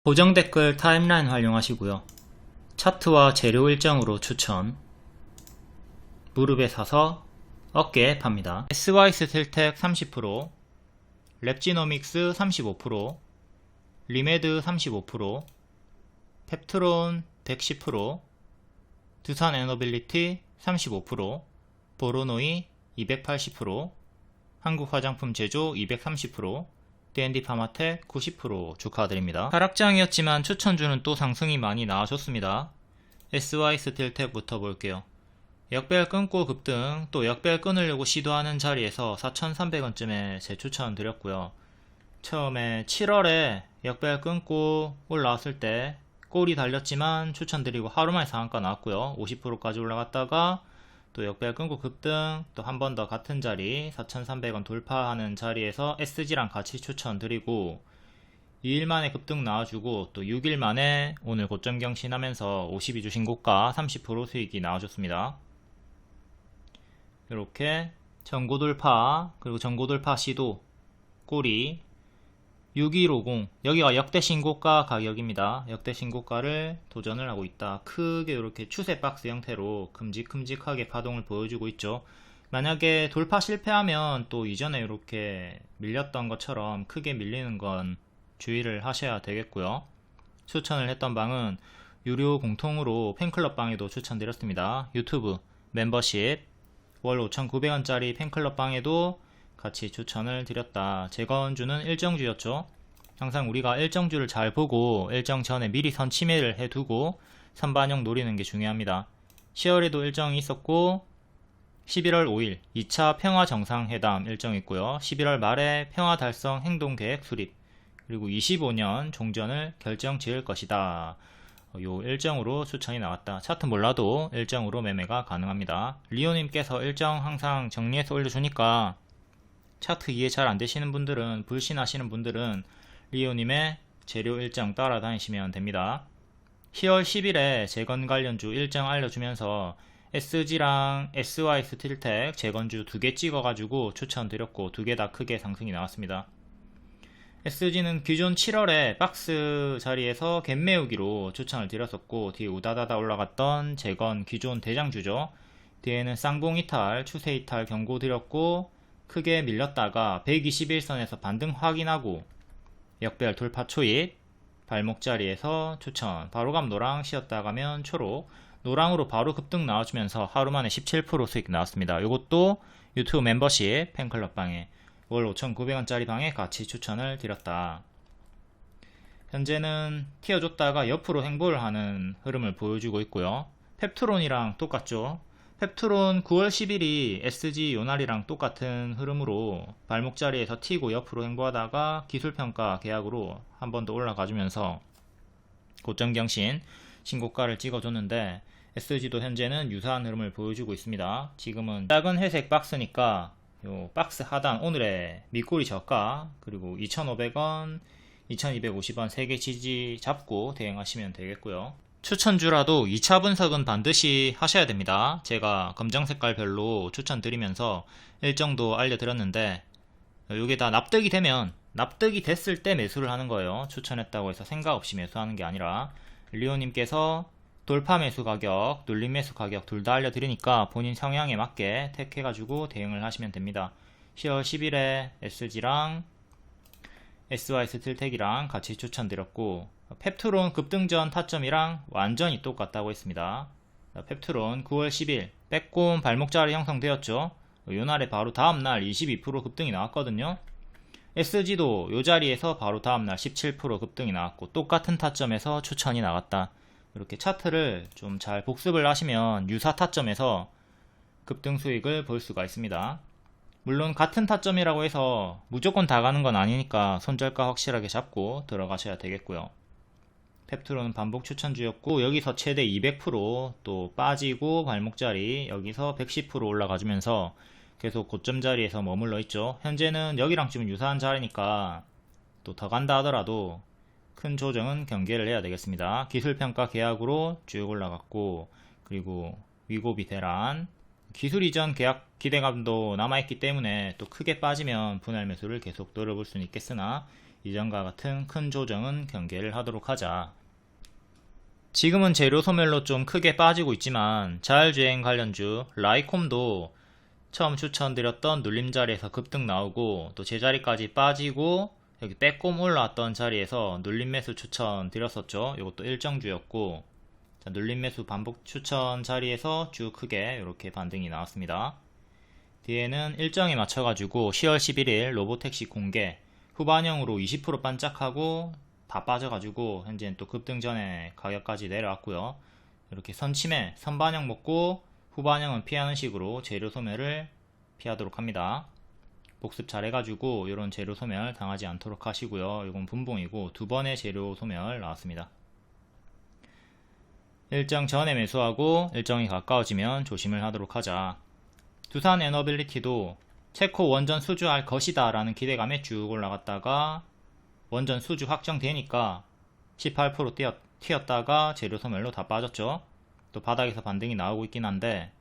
고정 댓글 타임라인 활용하시고요. 차트와 재료 일정으로 추천. 무릎에 사서 어깨에 팝니다. SY 스틸텍 30%, 랩지노믹스 35%, 리메드 35%, 펩트론 110%, 두산 에너빌리티 35%, 보로노이 280%, 한국 화장품 제조 230%, D&D 파마텍 90% 축하드립니다. 하락장이었지만 추천주는 또 상승이 많이 나와줬습니다. SY 스틸텍부터 볼게요. 역배열 끊고 급등, 또 역배열 끊으려고 시도하는 자리에서 4,300원쯤에 재추천 드렸고요. 처음에 7월에 역배열 끊고 올라왔을 때 꼬리 달렸지만 추천드리고 하루만에 상한가 나왔고요. 50%까지 올라갔다가 또 역배열 끊고 급등, 또 한 번 더 같은 자리 4,300원 돌파하는 자리에서 SG랑 같이 추천드리고 2일 만에 급등 나와주고 또 6일 만에 오늘 고점 경신하면서 52주 신고가 30% 수익이 나와줬습니다. 이렇게 전고돌파, 그리고 전고돌파 시도, 꼬리 6150, 여기가 역대 신고가 가격입니다. 역대 신고가를 도전을 하고 있다. 크게 이렇게 추세 박스 형태로 큼직큼직하게 파동을 보여주고 있죠. 만약에 돌파 실패하면 또 이전에 이렇게 밀렸던 것처럼 크게 밀리는 건 주의를 하셔야 되겠고요. 추천을 했던 방은 유료 공통으로 팬클럽 방에도 추천드렸습니다. 유튜브 멤버십 월 5,900원짜리 팬클럽 방에도 같이 추천을 드렸다. 재건주는 일정주였죠. 항상 우리가 일정주를 잘 보고 일정 전에 미리 선침해를 해두고 선반영 노리는 게 중요합니다. 10월에도 일정이 있었고 11월 5일 2차 평화정상회담 일정이 있고요. 11월 말에 평화달성 행동계획 수립, 그리고 25년 종전을 결정 지을 것이다. 요 일정으로 추천이 나왔다. 차트 몰라도 일정으로 매매가 가능합니다. 리오님께서 일정 항상 정리해서 올려주니까 차트 이해 잘 안되시는 분들은, 불신하시는 분들은 리오님의 재료 일정 따라다니시면 됩니다. 10월 10일에 재건 관련주 일정 알려주면서 SG랑 SY 스틸텍 재건주 2개 찍어가지고 추천드렸고 2개 다 크게 상승이 나왔습니다. SG는 기존 7월에 박스 자리에서 갭 메우기로 추천을 드렸었고 뒤에 우다다다 올라갔던 재건 기존 대장주죠. 뒤에는 쌍봉 이탈, 추세 이탈 경고 드렸고 크게 밀렸다가 121선에서 반등 확인하고 역배열 돌파 초입, 발목 자리에서 추천, 바로감 노랑, 쉬었다 가면 초록, 노랑으로 바로 급등 나와주면서 하루만에 17% 수익 나왔습니다. 이것도 유튜브 멤버십 팬클럽 방에 월 5,900원짜리 방에 같이 추천을 드렸다. 현재는 튀어줬다가 옆으로 횡보를 하는 흐름을 보여주고 있고요. 펩트론이랑 똑같죠. 펩트론 9월 10일이 SG 요날이랑 똑같은 흐름으로 발목 자리에서 튀고 옆으로 횡보하다가 기술평가 계약으로 한 번 더 올라가주면서 고점 경신 신고가를 찍어줬는데 SG도 현재는 유사한 흐름을 보여주고 있습니다. 지금은 작은 회색 박스니까 요 박스 하단 오늘의 밑꼬리 저가, 그리고 2,500원, 2,250원 3개 지지 잡고 대응하시면 되겠고요. 추천주라도 2차 분석은 반드시 하셔야 됩니다. 제가 검정 색깔별로 추천드리면서 일정도 알려드렸는데 이게 다 납득이 되면, 납득이 됐을 때 매수를 하는 거예요. 추천했다고 해서 생각 없이 매수하는 게 아니라 리오님께서 돌파 매수 가격, 눌림 매수 가격 둘 다 알려드리니까 본인 성향에 맞게 택해가지고 대응을 하시면 됩니다. 10월 10일에 SG랑 SY 스틸텍이랑 같이 추천드렸고 펩트론 급등전 타점이랑 완전히 똑같다고 했습니다. 펩트론 9월 10일 빼꼼 발목자리 형성되었죠. 요날에 바로 다음날 22% 급등이 나왔거든요. SG도 요 자리에서 바로 다음날 17% 급등이 나왔고 똑같은 타점에서 추천이 나갔다. 이렇게 차트를 좀 잘 복습을 하시면 유사 타점에서 급등 수익을 볼 수가 있습니다. 물론 같은 타점이라고 해서 무조건 다 가는 건 아니니까 손절가 확실하게 잡고 들어가셔야 되겠고요. 펩트론은 반복 추천주였고 여기서 최대 200% 또 빠지고 발목자리 여기서 110% 올라가주면서 계속 고점 자리에서 머물러 있죠. 현재는 여기랑 지금 유사한 자리니까 또 더 간다 하더라도 큰 조정은 경계를 해야 되겠습니다. 기술평가 계약으로 쭉 올라갔고, 그리고 위고비 대란, 기술 이전 계약 기대감도 남아있기 때문에 또 크게 빠지면 분할 매수를 계속 노려볼 수는 있겠으나 이전과 같은 큰 조정은 경계를 하도록 하자. 지금은 재료 소멸로 좀 크게 빠지고 있지만 자율주행 관련주 라이콤도 처음 추천드렸던 눌림 자리에서 급등 나오고 또 제자리까지 빠지고 여기 빼꼼 올라왔던 자리에서 눌림 매수 추천 드렸었죠. 이것도 일정주였고, 자, 눌림 매수 반복 추천 자리에서 쭉 크게 이렇게 반등이 나왔습니다. 뒤에는 일정에 맞춰가지고 10월 11일 로보택시 공개 후반형으로 20% 반짝하고 다 빠져가지고 현재는 또 급등 전에 가격까지 내려왔고요. 이렇게 선침해 선반영 먹고 후반형은 피하는 식으로 재료 소멸을 피하도록 합니다. 복습 잘 해가지고 이런 재료 소멸 당하지 않도록 하시고요. 이건 분봉이고 두 번의 재료 소멸 나왔습니다. 일정 전에 매수하고 일정이 가까워지면 조심을 하도록 하자. 두산 에너빌리티도 체코 원전 수주할 것이다 라는 기대감에 쭉 올라갔다가 원전 수주 확정되니까 18% 튀었다가 재료 소멸로 다 빠졌죠. 또 바닥에서 반등이 나오고 있긴 한데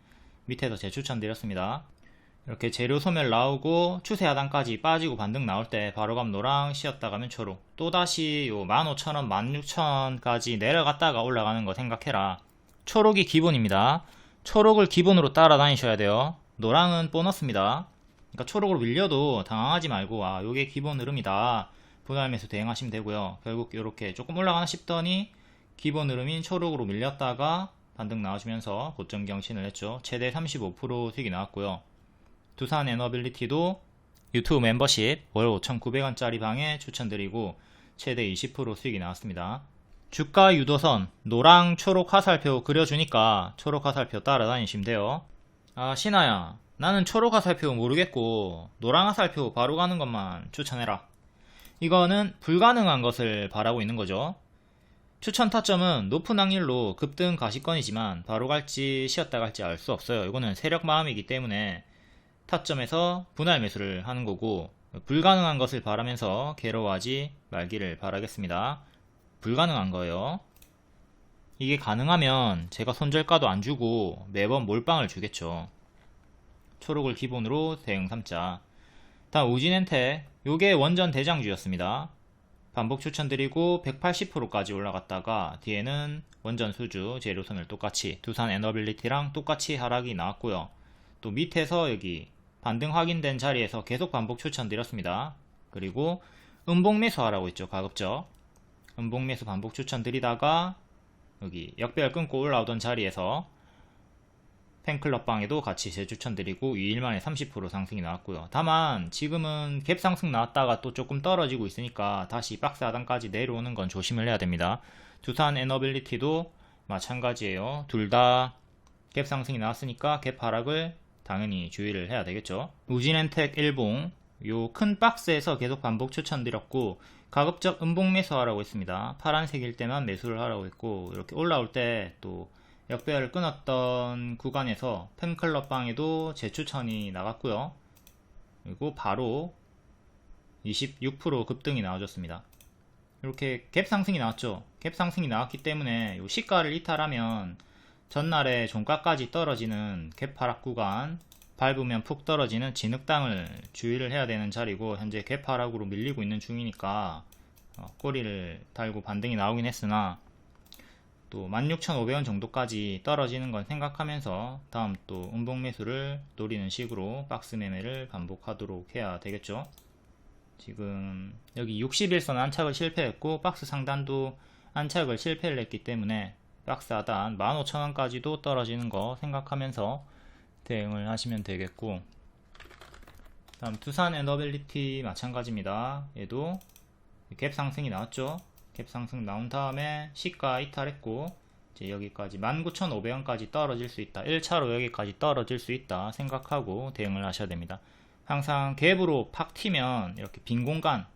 밑에서 재추천 드렸습니다. 이렇게 재료 소멸 나오고 추세 하단까지 빠지고 반등 나올 때 바로감 노랑, 쉬었다 가면 초록, 또다시 요 15,000원, 16,000원까지 내려갔다가 올라가는 거 생각해라. 초록이 기본입니다. 초록을 기본으로 따라다니셔야 돼요. 노랑은 보너스입니다. 그러니까 초록으로 밀려도 당황하지 말고 요게 기본 흐름이다, 분할 매수 대응하시면 되고요. 결국 이렇게 조금 올라가나 싶더니 기본 흐름인 초록으로 밀렸다가 반등 나와주면서 고점 경신을 했죠. 최대 35% 수익이 나왔고요. 두산 에너빌리티도 유튜브 멤버십 월 5,900원짜리 방에 추천드리고 최대 20% 수익이 나왔습니다. 주가 유도선 노랑 초록 화살표 그려주니까 초록 화살표 따라다니시면 돼요. 신아야, 나는 초록 화살표 모르겠고 노랑 화살표 바로 가는 것만 추천해라. 이거는 불가능한 것을 바라고 있는 거죠. 추천 타점은 높은 확률로 급등 가시권이지만 바로 갈지 쉬었다 갈지 알 수 없어요. 이거는 세력 마음이기 때문에 타점에서 분할 매수를 하는 거고, 불가능한 것을 바라면서 괴로워하지 말기를 바라겠습니다. 불가능한 거예요. 이게 가능하면 제가 손절가도 안 주고 매번 몰빵을 주겠죠. 초록을 기본으로 대응 삼자. 다음 우진엔텍, 요게 원전 대장주였습니다. 반복 추천드리고 180%까지 올라갔다가 뒤에는 원전 수주 재료 소멸 똑같이 두산 에너빌리티랑 똑같이 하락이 나왔고요. 또 밑에서 여기 반등 확인된 자리에서 계속 반복 추천드렸습니다. 그리고 음봉 매수 하라고 했죠. 가급적 음봉 매수 반복 추천드리다가 여기 역배열 끊고 올라오던 자리에서 팬클럽방에도 같이 재추천드리고 2일 만에 30% 상승이 나왔고요. 다만 지금은 갭 상승 나왔다가 또 조금 떨어지고 있으니까 다시 박스 하단까지 내려오는 건 조심을 해야 됩니다. 두산 에너빌리티도 마찬가지예요. 둘 다 갭 상승이 나왔으니까 갭 하락을 당연히 주의를 해야 되겠죠. 우진엔텍 일봉 요 큰 박스에서 계속 반복 추천드렸고 가급적 음봉 매수하라고 했습니다. 파란색일 때만 매수를 하라고 했고, 이렇게 올라올 때 또 역배열을 끊었던 구간에서 팬클럽방에도 재추천이 나갔고요. 그리고 바로 26% 급등이 나와줬습니다. 이렇게 갭 상승이 나왔죠. 갭 상승이 나왔기 때문에 요 시가를 이탈하면 전날에 종가까지 떨어지는 갭 하락 구간, 밟으면 푹 떨어지는 진흙당을 주의를 해야 되는 자리고, 현재 갭 하락으로 밀리고 있는 중이니까 꼬리를 달고 반등이 나오긴 했으나 또 16,500원 정도까지 떨어지는 건 생각하면서 다음 또 음봉 매수를 노리는 식으로 박스 매매를 반복하도록 해야 되겠죠. 지금 여기 60일선 안착을 실패했고 박스 상단도 안착을 실패를 했기 때문에 박스 하단 15,000원까지도 떨어지는 거 생각하면서 대응을 하시면 되겠고, 다음 두산 에너빌리티 마찬가지입니다. 얘도 갭 상승이 나왔죠. 갭 상승 나온 다음에 시가 이탈했고 이제 여기까지 19,500원까지 떨어질 수 있다, 1차로 여기까지 떨어질 수 있다 생각하고 대응을 하셔야 됩니다. 항상 갭으로 팍 튀면 이렇게 빈 공간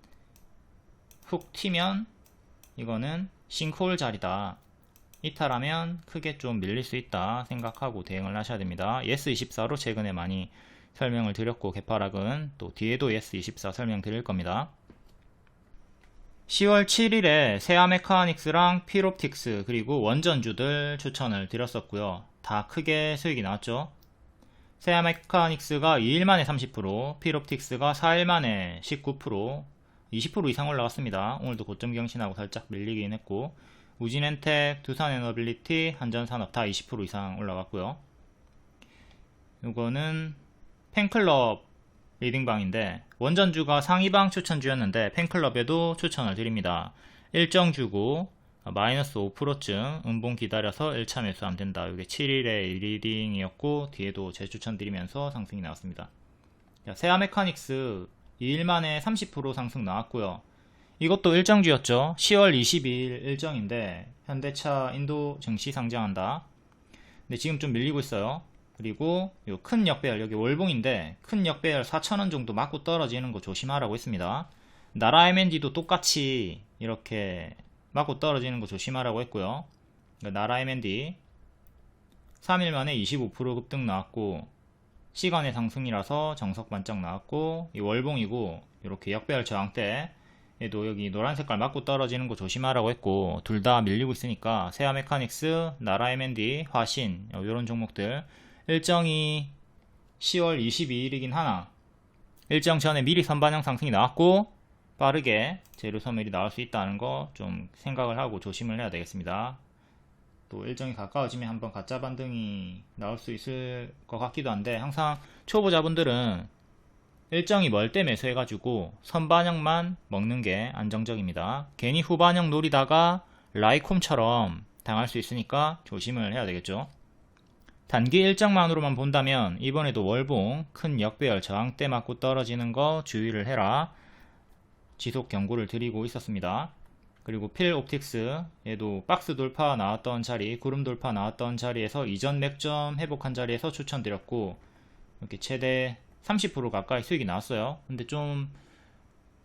훅 튀면 이거는 싱크홀 자리다, 이탈하면 크게 좀 밀릴 수 있다 생각하고 대응을 하셔야 됩니다. 예스24로 최근에 많이 설명을 드렸고, 개파락은 또 뒤에도 예스24 설명드릴 겁니다. 10월 7일에 세아메카닉스랑 필옵틱스 그리고 원전주들 추천을 드렸었고요. 다 크게 수익이 나왔죠. 세아메카닉스가 2일 만에 30%, 필옵틱스가 4일 만에 19%, 20% 이상 올라갔습니다. 오늘도 고점 경신하고 살짝 밀리긴 했고, 우진엔텍, 두산에너빌리티, 한전산업 다 20% 이상 올라갔고요. 이거는 팬클럽 리딩방인데, 원전주가 상위방 추천주였는데 팬클럽에도 추천을 드립니다. 일정 주고 마이너스 5%쯤 음봉 기다려서 1차 매수하면 된다. 이게 7일의 리딩이었고, 뒤에도 재추천 드리면서 상승이 나왔습니다. 세아 메카닉스 2일 만에 30% 상승 나왔고요. 이것도 일정주였죠. 10월 22일 일정인데 현대차 인도 증시 상장한다. 근데 지금 좀 밀리고 있어요. 그리고 요 큰 역배열, 여기 월봉인데 큰 역배열 4,000원 정도 맞고 떨어지는 거 조심하라고 했습니다. 나라 M&D도 똑같이 이렇게 맞고 떨어지는 거 조심하라고 했고요. 나라 M&D 3일 만에 25% 급등 나왔고, 시간의 상승이라서 정석 반짝 나왔고, 이 월봉이고 이렇게 역배열 저항대 얘도 여기 노란 색깔 맞고 떨어지는 거 조심하라고 했고, 둘 다 밀리고 있으니까 세아 메카닉스, 나라 M&D, 화신 이런 종목들 일정이 10월 22일이긴 하나 일정 전에 미리 선반영 상승이 나왔고 빠르게 재료 소멸이 나올 수 있다는 거 좀 생각을 하고 조심을 해야 되겠습니다. 또 일정이 가까워지면 한번 가짜 반등이 나올 수 있을 것 같기도 한데, 항상 초보자분들은 일정이 멀 때 매수해가지고 선반영만 먹는 게 안정적입니다. 괜히 후반영 노리다가 라이콤처럼 당할 수 있으니까 조심을 해야 되겠죠. 단기 일정만으로만 본다면 이번에도 월봉 큰 역배열 저항대 맞고 떨어지는 거 주의를 해라, 지속 경고를 드리고 있었습니다. 그리고 필옵틱스 얘도 박스 돌파 나왔던 자리, 구름 돌파 나왔던 자리에서 이전 맥점 회복한 자리에서 추천드렸고, 이렇게 최대 30% 가까이 수익이 나왔어요. 근데 좀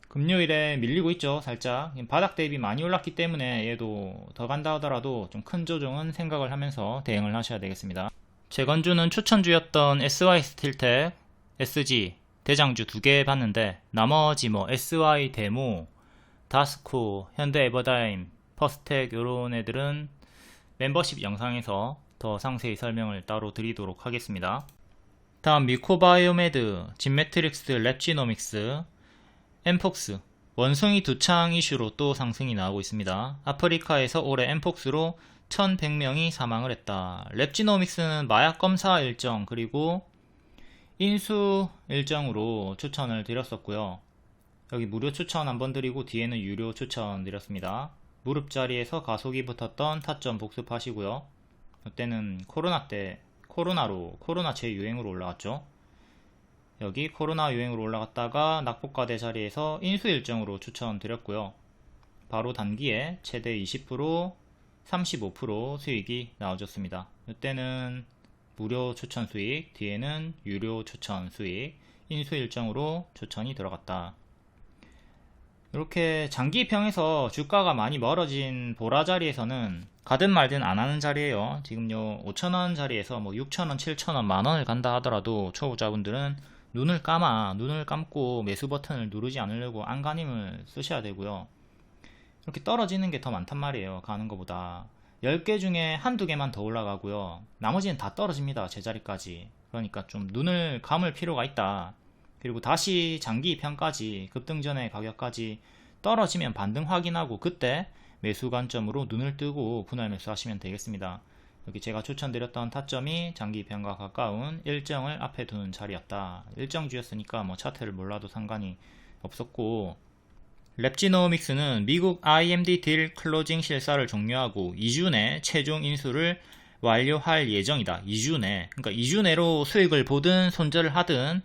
금요일에 밀리고 있죠. 살짝 바닥 대비 많이 올랐기 때문에 얘도 더 간다 하더라도 좀 큰 조정은 생각을 하면서 대응을 하셔야 되겠습니다. 재건주는 추천주였던 SY스틸텍, SG 대장주 2개 봤는데, 나머지 SY 데모, 다스코, 현대에버다임, 퍼스텍 요런 애들은 멤버십 영상에서 더 상세히 설명을 따로 드리도록 하겠습니다. 다음 미코바이오메드, 진매트릭스, 랩지노믹스, 엠폭스, 원숭이 두창 이슈로 또 상승이 나오고 있습니다. 아프리카에서 올해 엠폭스로 1100명이 사망을 했다. 랩지노믹스는 마약 검사 일정 그리고 인수 일정으로 추천을 드렸었고요. 여기 무료 추천 한번 드리고 뒤에는 유료 추천 드렸습니다. 무릎 자리에서 가속이 붙었던 타점 복습하시고요. 이때는 코로나 재유행으로 올라갔죠. 여기 코로나 유행으로 올라갔다가 낙폭과대 자리에서 인수 일정으로 추천 드렸고요. 바로 단기에 최대 20%, 35% 수익이 나와줬습니다. 이때는 무료 추천 수익, 뒤에는 유료 추천 수익, 인수 일정으로 추천이 들어갔다. 이렇게 장기평에서 주가가 많이 멀어진 보라 자리에서는 가든 말든 안 하는 자리에요. 지금요 5,000원 자리에서 6,000원, 7,000원, 만원을 간다 하더라도 초보자분들은 눈을 감고 매수 버튼을 누르지 않으려고 안간힘을 쓰셔야 되고요. 이렇게 떨어지는 게 더 많단 말이에요. 가는 것보다 10개 중에 한두 개만 더 올라가고요. 나머지는 다 떨어집니다. 제자리까지. 그러니까 좀 눈을 감을 필요가 있다. 그리고 다시 장기평까지 급등 전의 가격까지 떨어지면 반등 확인하고 그때 매수 관점으로 눈을 뜨고 분할 매수 하시면 되겠습니다. 여기 제가 추천드렸던 타점이 장기평과 가까운 일정을 앞에 두는 자리였다. 일정주였으니까 차트를 몰라도 상관이 없었고, 랩지노믹스는 미국 IMD 딜 클로징 실사를 종료하고 2주 내 최종 인수를 완료할 예정이다. 2주 내. 그러니까 2주 내로 수익을 보든 손절을 하든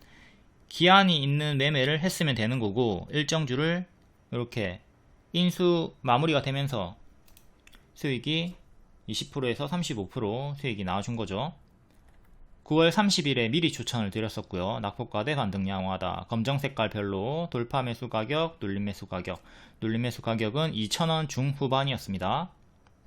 기한이 있는 매매를 했으면 되는 거고, 일정주를 이렇게 인수 마무리가 되면서 수익이 20%에서 35% 수익이 나와준 거죠. 9월 30일에 미리 추천을 드렸었고요. 낙폭과대 반등 양호하다. 검정 색깔별로 돌파 매수 가격, 눌림 매수 가격. 눌림 매수 가격은 2,000원 중후반이었습니다.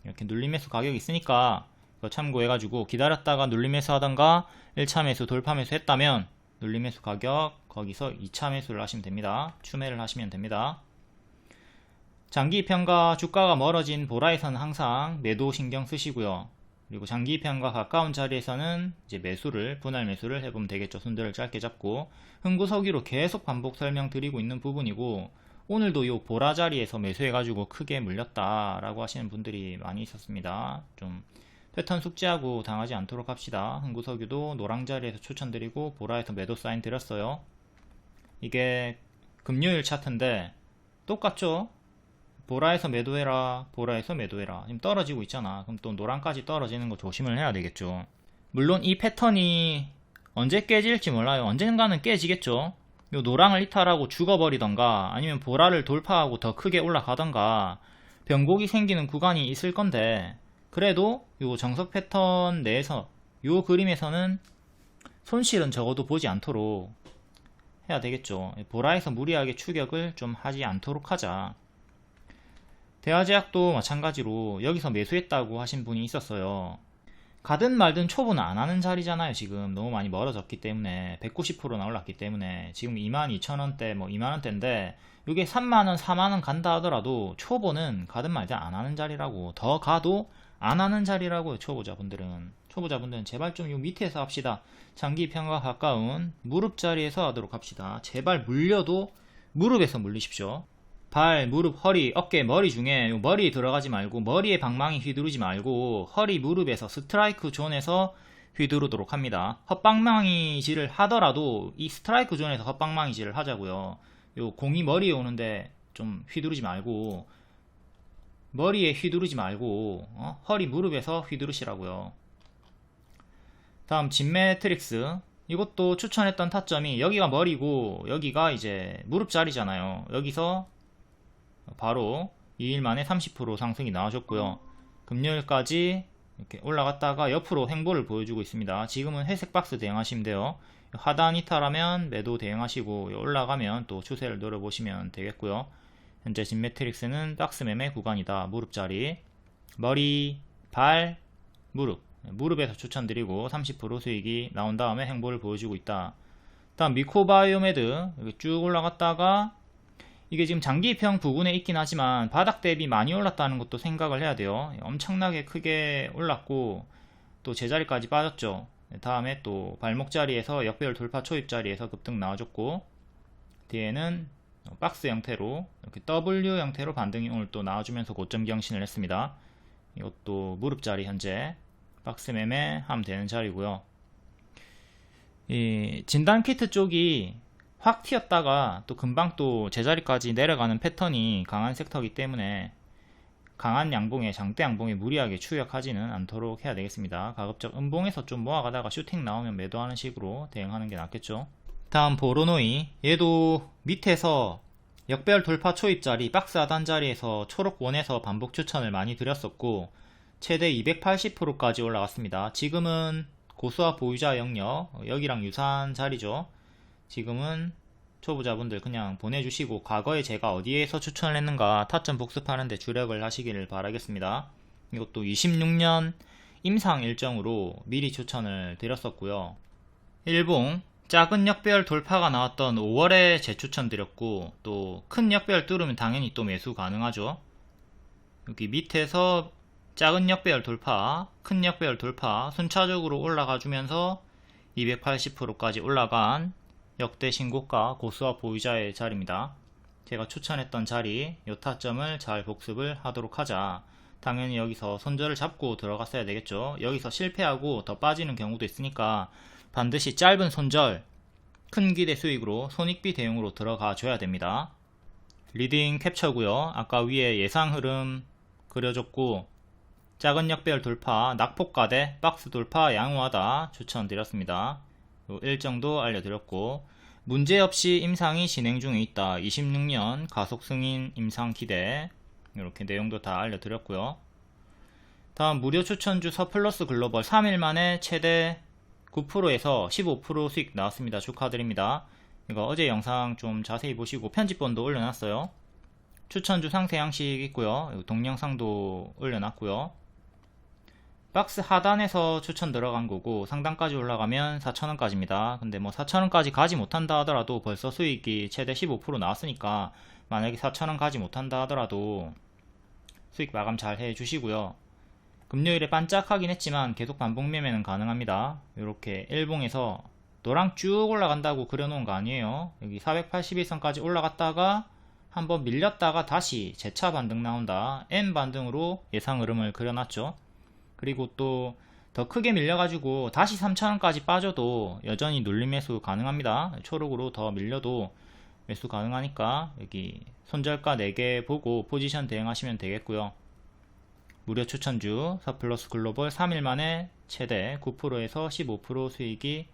이렇게 눌림 매수 가격이 있으니까 그거 참고해가지고 기다렸다가 눌림 매수 하던가 1차 매수, 돌파 매수 했다면 눌림 매수 가격 거기서 2차 매수를 하시면 됩니다. 추매를 하시면 됩니다. 장기평과 주가가 멀어진 보라에서는 항상 매도 신경 쓰시고요. 그리고 장기평과 가까운 자리에서는 이제 분할 매수를 해보면 되겠죠. 손들을 짧게 잡고. 흥구서기로 계속 반복 설명드리고 있는 부분이고, 오늘도 요 보라 자리에서 매수해가지고 크게 물렸다 라고 하시는 분들이 많이 있었습니다. 좀 패턴 숙지하고 당하지 않도록 합시다. 흥구석유도 노랑 자리에서 추천드리고 보라에서 매도 사인 드렸어요. 이게 금요일 차트인데 똑같죠? 보라에서 매도해라, 보라에서 매도해라. 지금 떨어지고 있잖아. 그럼 또 노랑까지 떨어지는 거 조심을 해야 되겠죠. 물론 이 패턴이 언제 깨질지 몰라요. 언젠가는 깨지겠죠. 요 노랑을 이탈하고 죽어버리던가 아니면 보라를 돌파하고 더 크게 올라가던가 변곡이 생기는 구간이 있을 건데, 그래도 요 정석 패턴 내에서 요 그림에서는 손실은 적어도 보지 않도록 해야 되겠죠. 보라에서 무리하게 추격을 좀 하지 않도록 하자. 대화제약도 마찬가지로 여기서 매수했다고 하신 분이 있었어요. 가든 말든 초보는 안 하는 자리잖아요. 지금 너무 많이 멀어졌기 때문에 190%나 올랐기 때문에 지금 22,000원대 뭐 2만원대인데 이게 3만원 4만원 간다 하더라도 초보는 가든 말든 안 하는 자리라고, 더 가도 안 하는 자리라고요. 초보자분들은 제발 좀 요 밑에서 합시다. 장기평가 가까운 무릎 자리에서 하도록 합시다. 제발 물려도 무릎에서 물리십시오. 발, 무릎, 허리, 어깨, 머리 중에 머리 들어가지 말고, 머리에 방망이 휘두르지 말고 허리, 무릎에서 스트라이크 존에서 휘두르도록 합니다. 헛방망이질을 하더라도 이 스트라이크 존에서 헛방망이질을 하자고요. 요 공이 머리에 오는데 좀 휘두르지 말고, 머리에 휘두르지 말고 허리, 무릎에서 휘두르시라고요. 다음 진매트릭스, 이것도 추천했던 타점이 여기가 머리고 여기가 이제 무릎 자리잖아요. 여기서 바로 2일 만에 30% 상승이 나와줬고요. 금요일까지 이렇게 올라갔다가 옆으로 횡보를 보여주고 있습니다. 지금은 회색 박스 대응하시면 돼요. 하단 이탈하면 매도 대응하시고 올라가면 또 추세를 노려보시면 되겠고요. 현재 진매트릭스는 박스 매매 구간이다. 무릎 자리, 머리, 발, 무릎에서 추천드리고 30% 수익이 나온 다음에 횡보를 보여주고 있다. 다음 미코바이오메드, 여기 쭉 올라갔다가 이게 지금 장기평 부근에 있긴 하지만 바닥 대비 많이 올랐다는 것도 생각을 해야 돼요. 엄청나게 크게 올랐고 또 제자리까지 빠졌죠. 다음에 또 발목 자리에서 역배열 돌파 초입 자리에서 급등 나와줬고, 뒤에는 박스 형태로 이렇게 W 형태로 반등이 오늘 또 나와주면서 고점 경신을 했습니다. 이것도 무릎 자리 현재 박스 매매 하면 되는 자리고요. 이 진단 키트 쪽이 확 튀었다가 또 금방 또 제자리까지 내려가는 패턴이 강한 섹터이기 때문에 강한 양봉에, 장대 양봉에 무리하게 추격하지는 않도록 해야 되겠습니다. 가급적 음봉에서 좀 모아가다가 슈팅 나오면 매도하는 식으로 대응하는 게 낫겠죠. 다음 보로노이, 얘도 밑에서 역배열 돌파 초입자리, 박스 하단 자리에서 초록원에서 반복 추천을 많이 드렸었고 최대 280%까지 올라갔습니다. 지금은 고수와 보유자 영역, 여기랑 유사한 자리죠. 지금은 초보자분들 그냥 보내주시고 과거에 제가 어디에서 추천을 했는가 타점 복습하는데 주력을 하시기를 바라겠습니다. 이것도 26년 임상 일정으로 미리 추천을 드렸었고요. 일봉 작은 역배열 돌파가 나왔던 5월에 재추천 드렸고, 또 큰 역배열 뚫으면 당연히 또 매수 가능하죠. 여기 밑에서 작은 역배열 돌파, 큰 역배열 돌파 순차적으로 올라가 주면서 280%까지 올라간 역대 신고가 고수와 보유자의 자리입니다. 제가 추천했던 자리, 요 타점을 잘 복습을 하도록 하자. 당연히 여기서 손절을 잡고 들어갔어야 되겠죠. 여기서 실패하고 더 빠지는 경우도 있으니까 반드시 짧은 손절, 큰 기대 수익으로 손익비 대응으로 들어가 줘야 됩니다. 리딩 캡처고요. 아까 위에 예상 흐름 그려줬고, 작은 역배열 돌파, 낙폭가대, 박스 돌파 양호하다 추천드렸습니다. 일정도 알려드렸고, 문제없이 임상이 진행 중에 있다. 26년 가속 승인 임상 기대, 이렇게 내용도 다 알려드렸고요. 다음 무료 추천주 서플러스 글로벌 3일 만에 최대 9%에서 15% 수익 나왔습니다. 축하드립니다. 이거 어제 영상 좀 자세히 보시고 편집본도 올려놨어요. 추천주 상세 양식 있고요. 동영상도 올려놨고요. 박스 하단에서 추천 들어간 거고 상단까지 올라가면 4,000원까지입니다. 근데 뭐 4,000원까지 가지 못한다 하더라도 벌써 수익이 최대 15% 나왔으니까 만약에 4,000원 가지 못한다 하더라도 수익 마감 잘 해주시고요. 금요일에 반짝하긴 했지만 계속 반복 매매는 가능합니다. 이렇게 일봉에서 노랑 쭉 올라간다고 그려놓은 거 아니에요. 여기 481선까지 올라갔다가 한번 밀렸다가 다시 재차 반등 나온다. M 반등으로 예상 흐름을 그려놨죠. 그리고 또 더 크게 밀려가지고 다시 3,000원까지 빠져도 여전히 눌림 매수 가능합니다. 초록으로 더 밀려도 매수 가능하니까 여기 손절가 4개 보고 포지션 대응하시면 되겠고요. 무료 추천주 서플러스 글로벌 3일 만에 최대 9%에서 15% 수익이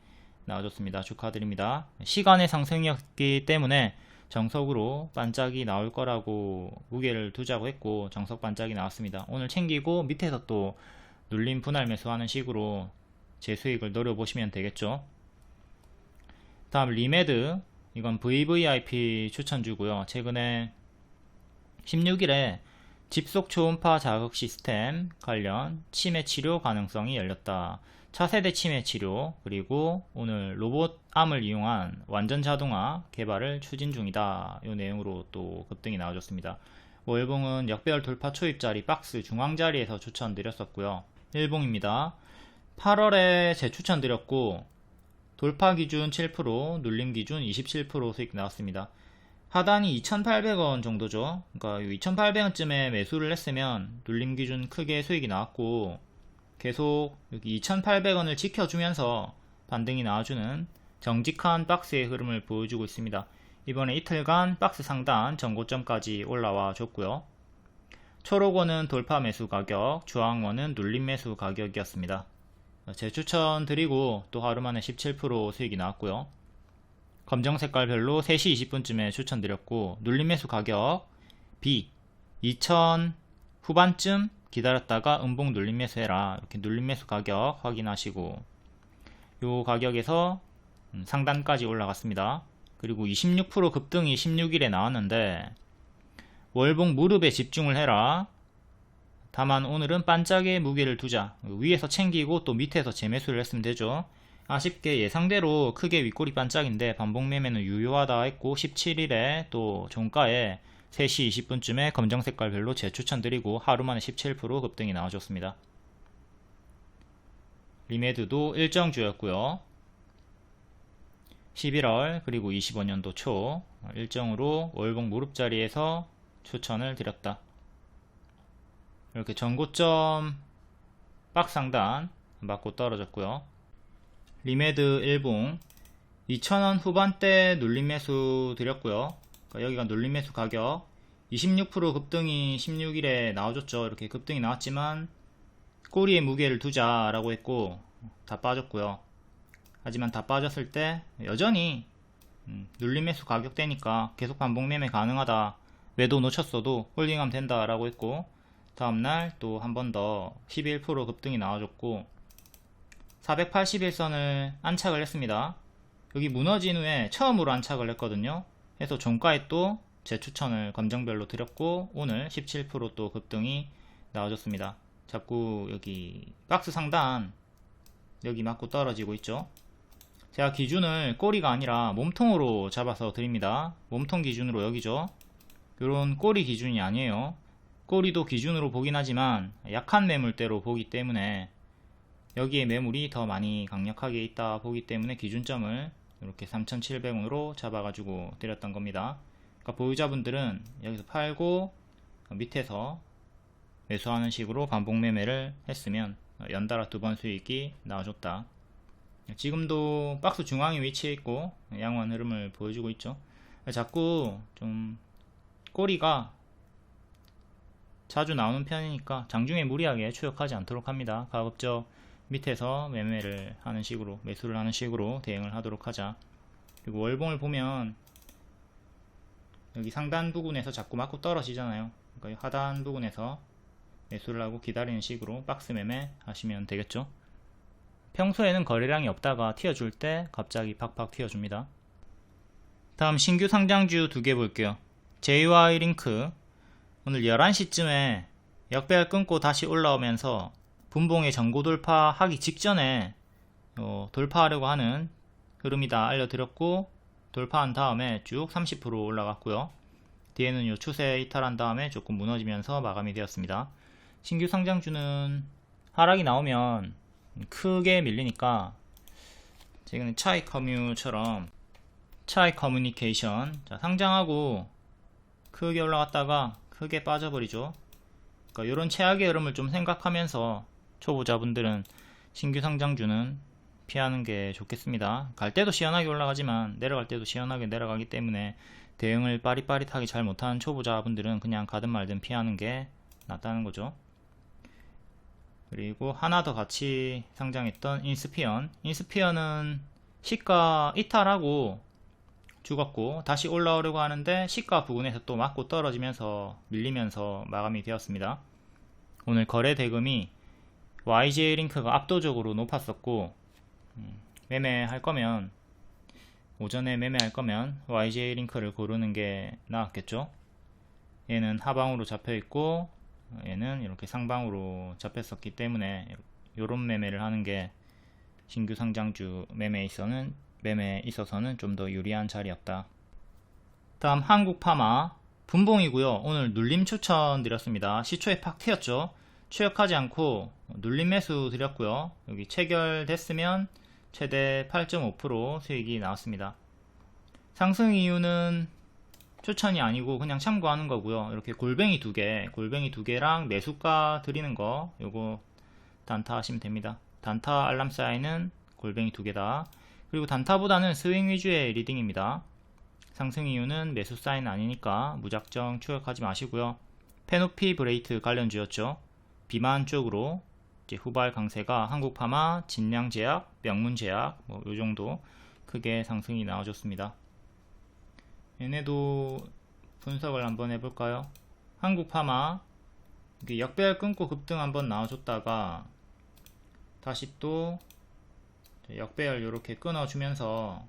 나와줬습니다. 축하드립니다. 시간의 상승이었기 때문에 정석으로 반짝이 나올 거라고 무게를 두자고 했고 정석 반짝이 나왔습니다. 오늘 챙기고 밑에서 또 눌림 분할 매수하는 식으로 제 수익을 노려보시면 되겠죠. 다음 리메드, 이건 VVIP 추천주고요. 최근에 16일에 집속 초음파 자극 시스템 관련 치매 치료 가능성이 열렸다. 차세대 치매 치료, 그리고 오늘 로봇 암을 이용한 완전 자동화 개발을 추진 중이다. 이 내용으로 또 급등이 나와줬습니다. 월봉은 역배열 돌파 초입자리 박스 중앙자리에서 추천드렸었고요. 일봉입니다. 8월에 재추천드렸고 돌파 기준 7%, 눌림 기준 27% 수익 나왔습니다. 하단이 2,800원 정도죠. 그러니까 2,800원쯤에 매수를 했으면 눌림 기준 크게 수익이 나왔고 계속 여기 2,800원을 지켜주면서 반등이 나와주는 정직한 박스의 흐름을 보여주고 있습니다. 이번에 이틀간 박스 상단 전고점까지 올라와 줬고요. 초록원은 돌파 매수 가격, 주황원은 눌림 매수 가격이었습니다. 재추천 드리고 또 하루 만에 17% 수익이 나왔고요. 검정 색깔별로 3시 20분쯤에 추천드렸고 눌림 매수 가격 B 2000 후반쯤 기다렸다가 음봉 눌림 매수해라. 이렇게 눌림 매수 가격 확인하시고 요 가격에서 상단까지 올라갔습니다. 그리고 26% 급등이 16일에 나왔는데 월봉 무릎에 집중을 해라. 다만 오늘은 반짝의 무게를 두자. 위에서 챙기고 또 밑에서 재매수를 했으면 되죠. 아쉽게 예상대로 크게 윗꼬리 반짝인데 반복 매매는 유효하다 했고 17일에 또 종가에 3시 20분쯤에 검정 색깔별로 재추천드리고 하루 만에 17% 급등이 나와줬습니다. 리메드도 일정주였고요. 11월 그리고 25년도 초 일정으로 월봉 무릎자리에서 추천을 드렸다. 이렇게 전고점 박상단 맞고 떨어졌고요. 리메드 일봉 2,000원 후반대 눌림 매수 드렸고요. 그러니까 여기가 눌림 매수 가격 26% 급등이 16일에 나와줬죠. 이렇게 급등이 나왔지만 꼬리에 무게를 두자 라고 했고 다 빠졌고요. 하지만 다 빠졌을 때 여전히 눌림 매수 가격대니까 계속 반복 매매 가능하다. 매도 놓쳤어도 홀딩하면 된다 라고 했고 다음날 또 한 번 더 11% 급등이 나와줬고 481선을 안착을 했습니다. 여기 무너진 후에 처음으로 안착을 했거든요. 해서 종가에 또 재추천을 검정별로 드렸고 오늘 17% 또 급등이 나와줬습니다. 자꾸 여기 박스 상단 여기 맞고 떨어지고 있죠. 제가 기준을 꼬리가 아니라 몸통으로 잡아서 드립니다. 몸통 기준으로 여기죠. 요런 꼬리 기준이 아니에요. 꼬리도 기준으로 보긴 하지만 약한 매물대로 보기 때문에 여기에 매물이 더 많이 강력하게 있다 보기 때문에 기준점을 이렇게 3,700원으로 잡아가지고 드렸던 겁니다. 그러니까 보유자분들은 여기서 팔고 밑에서 매수하는 식으로 반복 매매를 했으면 연달아 2번 수익이 나와줬다. 지금도 박스 중앙에 위치해 있고 양호한 흐름을 보여주고 있죠. 자꾸 좀 꼬리가 자주 나오는 편이니까 장중에 무리하게 추격하지 않도록 합니다. 가급적 밑에서 매매를 하는 식으로 매수를 하는 식으로 대응을 하도록 하자. 그리고 월봉을 보면 여기 상단 부분에서 자꾸 맞고 떨어지잖아요. 그러니까 하단 부분에서 매수를 하고 기다리는 식으로 박스 매매 하시면 되겠죠. 평소에는 거래량이 없다가 튀어줄 때 갑자기 팍팍 튀어줍니다. 다음 신규 상장주 2개 볼게요. JY링크 오늘 11시쯤에 역배열 끊고 다시 올라오면서 분봉의 전고 돌파하기 직전에 돌파하려고 하는 흐름이다 알려드렸고 돌파한 다음에 쭉 30% 올라갔고요. 뒤에는 요 추세 이탈한 다음에 조금 무너지면서 마감이 되었습니다. 신규 상장주는 하락이 나오면 크게 밀리니까 지금 차이 커뮤처럼 차이 커뮤니케이션 상장하고 크게 올라갔다가 크게 빠져버리죠. 그러니까 이런 최악의 흐름을 좀 생각하면서 초보자분들은 신규 상장주는 피하는 게 좋겠습니다. 갈 때도 시원하게 올라가지만 내려갈 때도 시원하게 내려가기 때문에 대응을 빠릿빠릿하게 잘 못하는 초보자분들은 그냥 가든 말든 피하는 게 낫다는 거죠. 그리고 하나 더 같이 상장했던 인스피언은 시가 이탈하고 죽었고 다시 올라오려고 하는데 시가 부근에서 또 맞고 떨어지면서 밀리면서 마감이 되었습니다. 오늘 거래 대금이 YJ 링크가 압도적으로 높았었고 매매할 거면 오전에 매매할 거면 YJ 링크를 고르는 게 나았겠죠. 얘는 하방으로 잡혀 있고 얘는 이렇게 상방으로 잡혔었기 때문에 요런 매매를 하는 게 신규 상장주 매매에 있어서는 좀 더 유리한 자리였다. 다음 한국파마 분봉이고요. 오늘 눌림 추천 드렸습니다. 시초에 팍 튀었죠. 추격하지 않고 눌림 매수 드렸고요. 여기 체결됐으면 최대 8.5% 수익이 나왔습니다. 상승 이유는 추천이 아니고 그냥 참고하는 거고요. 이렇게 골뱅이 두 개랑 매수가 드리는 거 요거 단타 하시면 됩니다. 단타 알람 사인은 골뱅이 두 개다. 그리고 단타보다는 스윙 위주의 리딩입니다. 상승 이유는 매수 사인 아니니까 무작정 추격하지 마시고요. 페노피 브레이트 관련주였죠. 비만 쪽으로 이제 후발 강세가 한국파마, 진량제약, 명문제약 뭐 요정도 크게 상승이 나와줬습니다. 얘네도 분석을 한번 해볼까요? 한국파마 역배열 끊고 급등 한번 나와줬다가 다시 또 역배열 이렇게 끊어주면서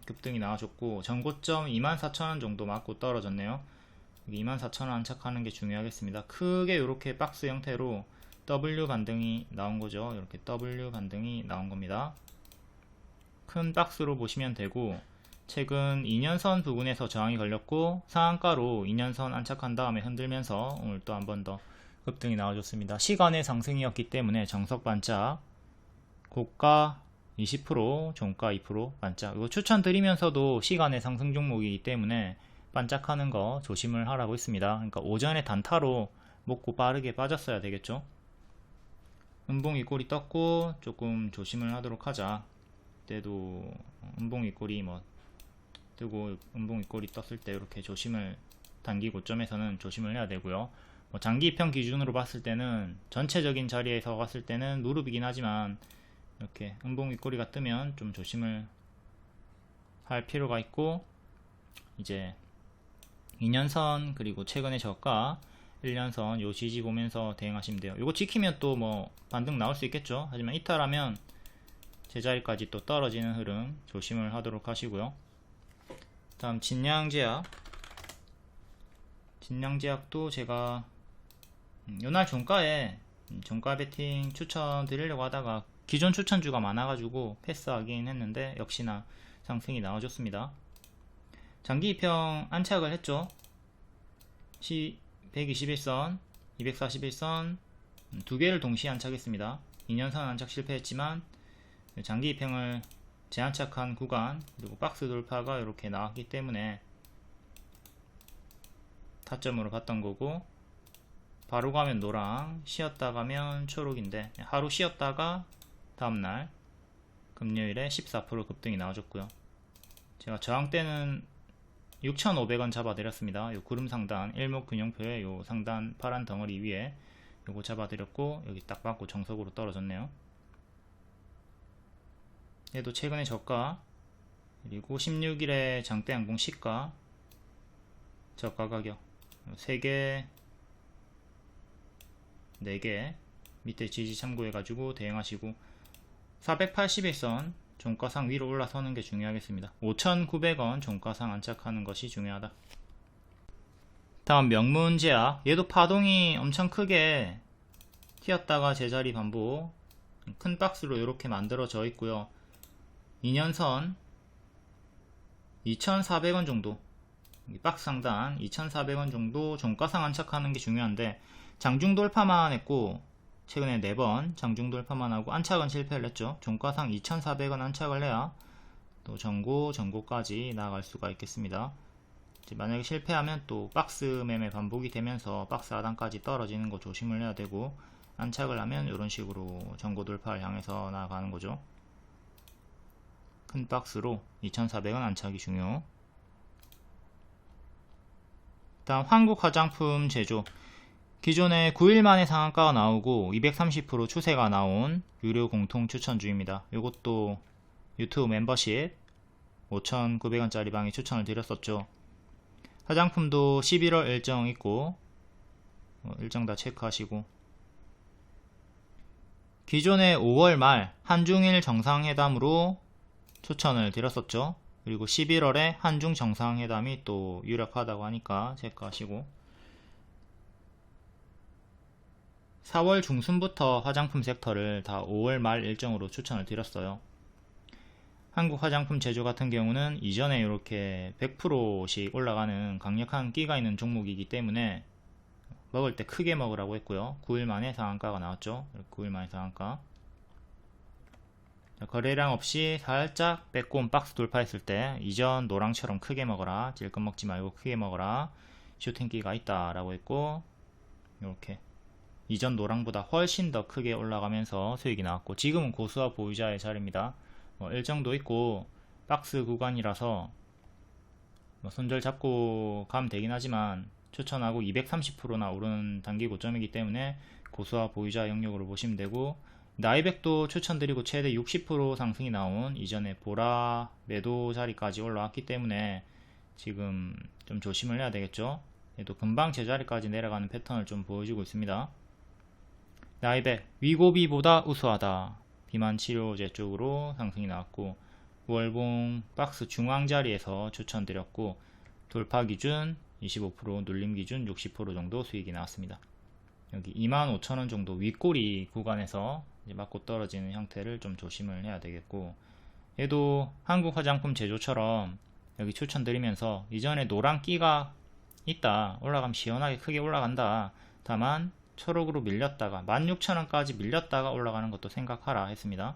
급등이 나와줬고 전고점 24,000원 정도 맞고 떨어졌네요. 24,000원 안착하는 게 중요하겠습니다. 크게 이렇게 박스 형태로 W 반등이 나온 거죠. 이렇게 W 반등이 나온 겁니다. 큰 박스로 보시면 되고 최근 2년선 부근에서 저항이 걸렸고 상한가로 2년선 안착한 다음에 흔들면서 오늘 또 한 번 더 급등이 나와줬습니다. 시간의 상승이었기 때문에 정석 반짝, 고가 20%, 종가 2% 반짝. 이거 추천드리면서도 시간의 상승 종목이기 때문에 반짝하는 거 조심을 하라고 했습니다. 그러니까 오전에 단타로 먹고 빠르게 빠졌어야 되겠죠. 음봉 윗골이 떴고 조금 조심을 하도록 하자. 그때도 음봉 윗골이 뭐 뜨고 음봉 윗골이 떴을 때 이렇게 조심을 단기 고점에서는 조심을 해야 되고요. 뭐 장기 입형 기준으로 봤을 때는 전체적인 자리에서 봤을 때는 무릎이긴 하지만 이렇게 음봉 윗꼬리가 뜨면 좀 조심을 할 필요가 있고 이제 2년선 그리고 최근의 저가 1년선 요 지지 보면서 대응하시면 돼요. 요거 지키면 또 뭐 반등 나올 수 있겠죠. 하지만 이탈하면 제자리까지 또 떨어지는 흐름 조심을 하도록 하시고요. 다음 진량제약도 제가 요날 종가에 종가 베팅 추천 드리려고 하다가 기존 추천주가 많아가지고 패스하긴 했는데 역시나 상승이 나와줬습니다. 장기 입형 안착을 했죠. 121선, 241선 두 개를 동시에 안착했습니다. 2년선 안착 실패했지만 장기 입형을 재안착한 구간 그리고 박스 돌파가 이렇게 나왔기 때문에 타점으로 봤던 거고 바로 가면 노랑, 쉬었다 가면 초록인데 하루 쉬었다가 다음날 금요일에 14% 급등이 나와줬고요. 제가 저항대는 6,500원 잡아드렸습니다. 요 구름 상단 일목균형표의 요 상단 파란 덩어리 위에 요거 잡아드렸고 여기 딱 맞고 정석으로 떨어졌네요. 얘도 최근에 저가 그리고 16일에 장대 양봉 시가 저가 가격 3개 4개 밑에 지지 참고해가지고 대응하시고 481선 종가상 위로 올라서는 게 중요하겠습니다. 5,900원 종가상 안착하는 것이 중요하다. 다음 명문제약 얘도 파동이 엄청 크게 튀었다가 제자리 반복 큰 박스로 이렇게 만들어져 있고요. 2년선 2,400원 정도 박스 상단 2,400원 정도 종가상 안착하는 게 중요한데 장중 돌파만 했고 최근에 4번 장중 돌파만 하고 안착은 실패를 했죠. 종가상 2,400원 안착을 해야 또 전고까지 나아갈 수가 있겠습니다. 만약에 실패하면 또 박스 매매 반복이 되면서 박스 하단까지 떨어지는 거 조심을 해야 되고, 안착을 하면 이런 식으로 전고 돌파를 향해서 나아가는 거죠. 큰 박스로 2400원 안착이 중요. 다음 한국 화장품 제조. 기존에 9일 만에 상한가가 나오고 230% 추세가 나온 유료 공통 추천주입니다. 이것도 유튜브 멤버십 5,900원짜리 방에 추천을 드렸었죠. 화장품도 11월 일정 있고, 일정 다 체크하시고, 기존에 5월 말 한중일 정상회담으로 추천을 드렸었죠. 그리고 11월에 한중 정상회담이 또 유력하다고 하니까 체크하시고, 4월 중순부터 화장품 섹터를 다 5월 말 일정으로 추천을 드렸어요. 한국 화장품 제조 같은 경우는 이전에 이렇게 100%씩 올라가는 강력한 끼가 있는 종목이기 때문에 먹을 때 크게 먹으라고 했고요. 9일 만에 상한가가 나왔죠. 9일 만에 상한가. 거래량 없이 살짝 빼꼼 박스 돌파했을 때 이전 노랑처럼 크게 먹어라, 질끈 먹지 말고 크게 먹어라, 슈팅기가 있다 라고 했고, 이렇게 이전 노랑보다 훨씬 더 크게 올라가면서 수익이 나왔고, 지금은 고수와 보유자의 자리입니다. 일정도 있고 박스 구간이라서 손절 잡고 가면 되긴 하지만, 추천하고 230%나 오른 단기 고점이기 때문에 고수와 보유자 영역으로 보시면 되고, 나이백도 추천드리고 최대 60% 상승이 나온 이전에 보라 매도 자리까지 올라왔기 때문에 지금 좀 조심을 해야 되겠죠. 얘도 금방 제자리까지 내려가는 패턴을 좀 보여주고 있습니다. 나이백 위고비보다 우수하다, 비만 치료제 쪽으로 상승이 나왔고, 월봉 박스 중앙 자리에서 추천드렸고, 돌파 기준 25%, 눌림 기준 60% 정도 수익이 나왔습니다. 여기 25,000원 정도 윗꼬리 구간에서 이제 맞고 떨어지는 형태를 좀 조심을 해야 되겠고, 얘도 한국 화장품 제조처럼 여기 추천드리면서 이전에 노란기가 있다, 올라가면 시원하게 크게 올라간다, 다만 초록으로 밀렸다가 16,000원까지 밀렸다가 올라가는 것도 생각하라 했습니다.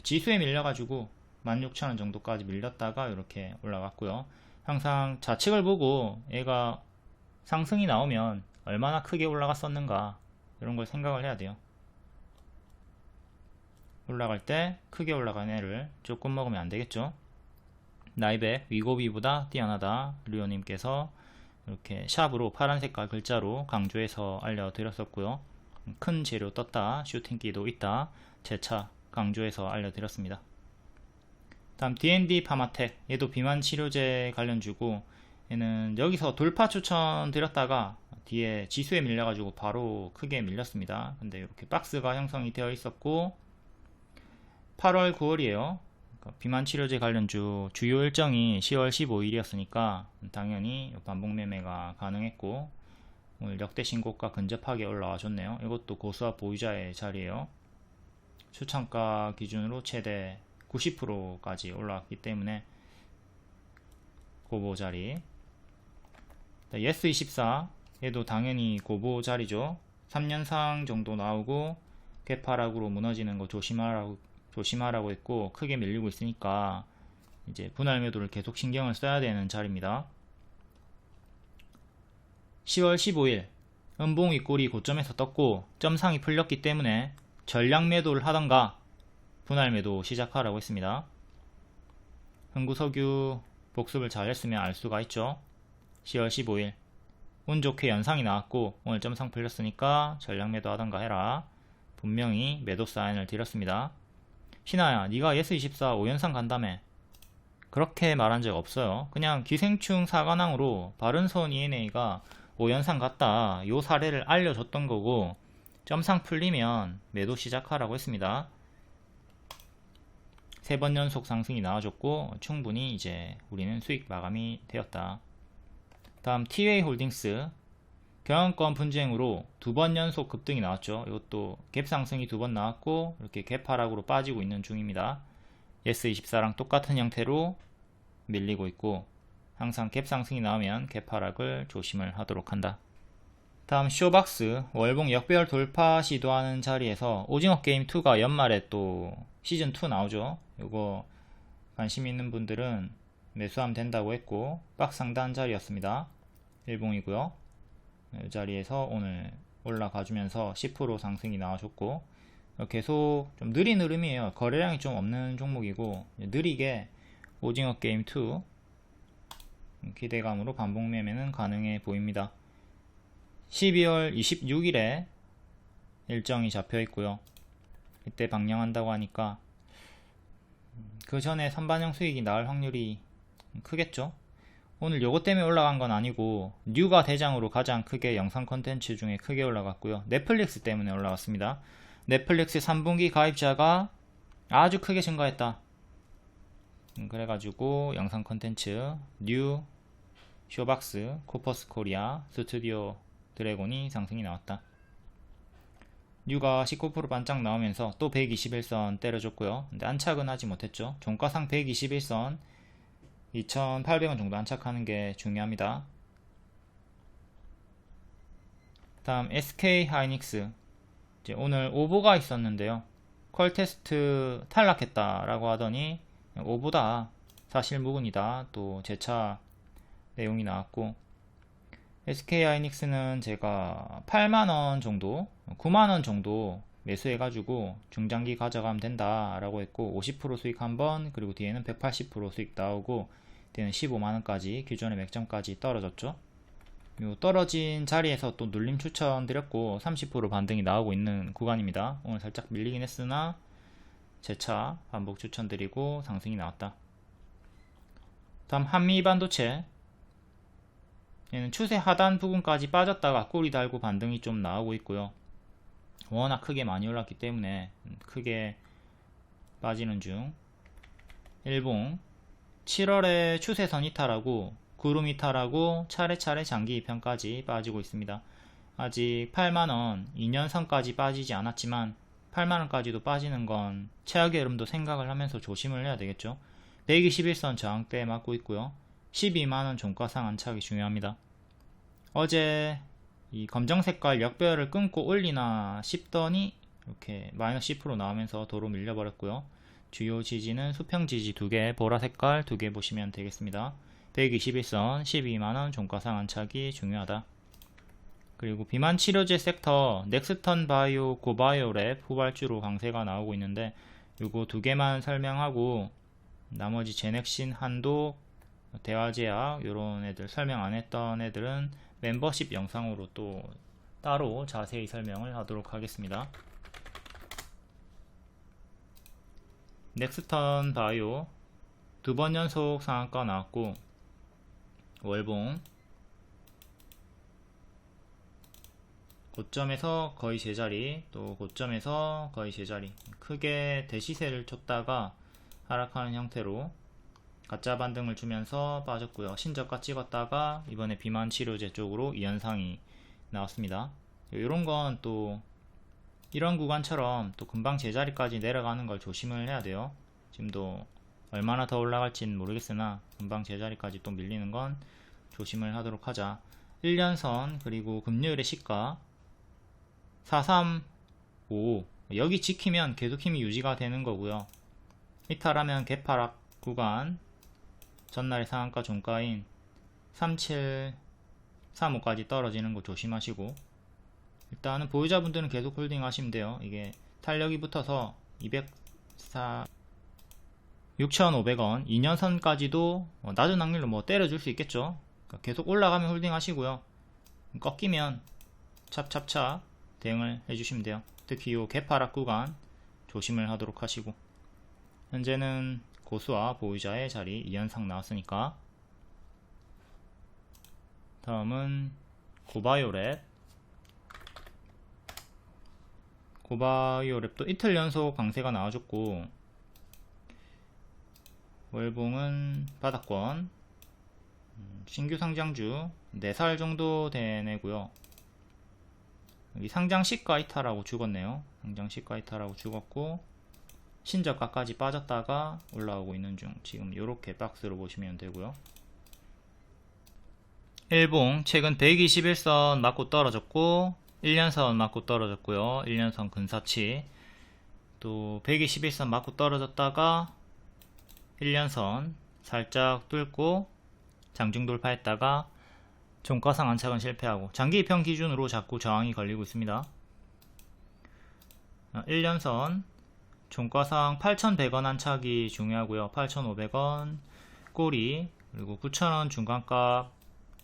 지수에 밀려가지고 16,000원 정도까지 밀렸다가 이렇게 올라갔고요. 항상 좌측을 보고 얘가 상승이 나오면 얼마나 크게 올라갔었는가, 이런 걸 생각을 해야 돼요. 올라갈 때 크게 올라간 애를 조금 먹으면 안 되겠죠. 나이백 위고비보다 뛰어나다, 류오님께서 이렇게 샵으로 파란 색깔 글자로 강조해서 알려드렸었고요. 큰 재료 떴다, 슈팅기도 있다, 재차 강조해서 알려드렸습니다. 다음 D&D 파마텍, 얘도 비만 치료제 관련주고, 얘는 여기서 돌파 추천 드렸다가 뒤에 지수에 밀려가지고 바로 크게 밀렸습니다. 근데 이렇게 박스가 형성이 되어 있었고, 8월 9월이에요 비만 치료제 관련주 주요 일정이 10월 15일이었으니까 당연히 반복 매매가 가능했고, 오늘 역대 신고가 근접하게 올라와 줬네요. 이것도 고수와 보유자의 자리에요. 추천가 기준으로 최대 90%까지 올라왔기 때문에 고보 자리. 예스24 얘도 당연히 고보 자리죠. 3년상 정도 나오고 개파락으로 무너지는 거 조심하라고 했고, 크게 밀리고 있으니까 이제 분할 매도를 계속 신경을 써야 되는 자리입니다. 10월 15일 음봉 윗꼬리 고점에서 떴고 점상이 풀렸기 때문에 전량 매도를 하던가 분할 매도 시작하라고 했습니다. 흥구석유 복습을 잘 했으면 알 수가 있죠. 10월 15일 운 좋게 연상이 나왔고 오늘 점상 풀렸으니까 전량 매도 하던가 해라. 분명히 매도 사인을 드렸습니다. 신하야, 네가 예스24 5연상 간다며. 그렇게 말한 적 없어요. 그냥 기생충 사관왕으로 바른선 ENA가 5연상 갔다, 요 사례를 알려줬던 거고, 점상 풀리면 매도 시작하라고 했습니다. 3번 연속 상승이 나와줬고 충분히 이제 우리는 수익 마감이 되었다. 다음 TUA홀딩스 경영권 분쟁으로 2번 연속 급등이 나왔죠. 이것도 갭 상승이 2번 나왔고 이렇게 갭 하락으로 빠지고 있는 중입니다. 예스24랑 똑같은 형태로 밀리고 있고, 항상 갭 상승이 나오면 갭 하락을 조심을 하도록 한다. 다음 쇼박스 월봉 역배열 돌파 시도하는 자리에서 오징어 게임 2가 연말에 또 시즌2 나오죠. 이거 관심 있는 분들은 매수하면 된다고 했고 박스 상단 자리였습니다. 일봉이고요. 이 자리에서 오늘 올라가주면서 10% 상승이 나와줬고 계속 좀 느린 흐름이에요. 거래량이 좀 없는 종목이고 느리게 오징어 게임 2 기대감으로 반복 매매는 가능해 보입니다. 12월 26일에 일정이 잡혀 있고요. 이때 방영한다고 하니까 그 전에 선반영 수익이 나올 확률이 크겠죠. 오늘 요것 때문에 올라간 건 아니고 뉴가 대장으로 가장 크게 영상 컨텐츠 중에 크게 올라갔고요. 넷플릭스 때문에 올라갔습니다. 넷플릭스 3분기 가입자가 아주 크게 증가했다. 그래가지고 영상 컨텐츠 뉴, 쇼박스, 코퍼스 코리아, 스튜디오 드래곤이 상승이 나왔다. 뉴가 19% 반짝 나오면서 또 121선 때려줬고요. 근데 안착은 하지 못했죠. 종가상 121선 2,800원 정도 안착하는 게 중요합니다. 다음 SK 하이닉스. 이제 오늘 오보가 있었는데요. 퀄 테스트 탈락했다라고 하더니 오보다, 사실 무근이다, 또 재차 내용이 나왔고, SK 하이닉스는 제가 8만원 정도, 9만원 정도 매수해가지고 중장기 가져가면 된다 라고 했고 50% 수익 한번, 그리고 뒤에는 180% 수익 나오고 뒤에는 15만원까지 기존의 맥점까지 떨어졌죠. 요 떨어진 자리에서 또 눌림 추천드렸고 30% 반등이 나오고 있는 구간입니다. 오늘 살짝 밀리긴 했으나 재차 반복 추천드리고 상승이 나왔다. 다음 한미반도체. 얘는 추세 하단 부분까지 빠졌다가 꼬리 달고 반등이 좀 나오고 있고요. 워낙 크게 많이 올랐기 때문에 크게 빠지는 중. 일봉 7월에 추세선 이탈하고 구름 이탈하고 차례차례 장기 이편까지 빠지고 있습니다. 아직 8만원 2년선까지 빠지지 않았지만 8만원까지도 빠지는 건 최악의 흐름도 생각을 하면서 조심을 해야 되겠죠. 121선 저항대에 맞고 있고요. 12만원 종가상 안착이 중요합니다. 어제 이 검정 색깔 역배열을 끊고 올리나 싶더니 이렇게 마이너스 10% 나오면서 도로 밀려버렸고요. 주요 지지는 수평 지지 2개, 보라 색깔 2개 보시면 되겠습니다. 121선 12만원 종가상 안착이 중요하다. 그리고 비만 치료제 섹터 넥스턴 바이오, 고바이오랩 후발주로 강세가 나오고 있는데 요거 2개만 설명하고 나머지 제넥신, 한도, 대화제약 요런 애들 설명 안 했던 애들은 멤버십 영상으로 또 따로 자세히 설명을 하도록 하겠습니다. 넥스턴 바이오 2번 연속 상한가 나왔고 월봉 고점에서 거의 제자리, 또 고점에서 거의 제자리, 크게 대시세를 쳤다가 하락하는 형태로 가짜 반등을 주면서 빠졌고요. 신저가 찍었다가 이번에 비만 치료제 쪽으로 이현상이 나왔습니다. 이런 건 또 이런 구간처럼 또 금방 제자리까지 내려가는 걸 조심을 해야 돼요. 지금도 얼마나 더 올라갈지는 모르겠으나 금방 제자리까지 또 밀리는 건 조심을 하도록 하자. 1년선 그리고 금요일의 시가 435 여기 지키면 계속 힘이 유지가 되는 거고요. 이탈하면 개파락 구간, 전날의 상한가 종가인 3735까지 떨어지는 거 조심하시고, 일단은 보유자분들은 계속 홀딩 하시면 돼요. 이게 탄력이 붙어서 6,500원 2년선까지도 낮은 확률로 뭐 때려줄 수 있겠죠. 그러니까 계속 올라가면 홀딩 하시고요. 꺾이면 찹찹찹 대응을 해주시면 돼요. 특히 이 개파락 구간 조심을 하도록 하시고, 현재는 고수와 보유자의 자리 2연상 나왔으니까. 다음은 고바이오랩. 고바이오랩도 이틀 연속 강세가 나와줬고 월봉은 바닥권, 신규 상장주 4살 정도 된 애고요. 여기 상장 시가 이탈하고 죽었네요. 상장 시가 이탈하고 죽었고 신저가까지 빠졌다가 올라오고 있는 중. 지금 이렇게 박스로 보시면 되고요. 일봉 최근 121선 맞고 떨어졌고 1년선 맞고 떨어졌고요. 1년선 근사치, 또 121선 맞고 떨어졌다가 1년선 살짝 뚫고 장중 돌파했다가 종가상 안착은 실패하고 장기 2평 기준으로 자꾸 저항이 걸리고 있습니다. 1년선 종가상 8,100원 안착이 중요하고요. 8,500원 꼬리, 그리고 9,000원 중간값,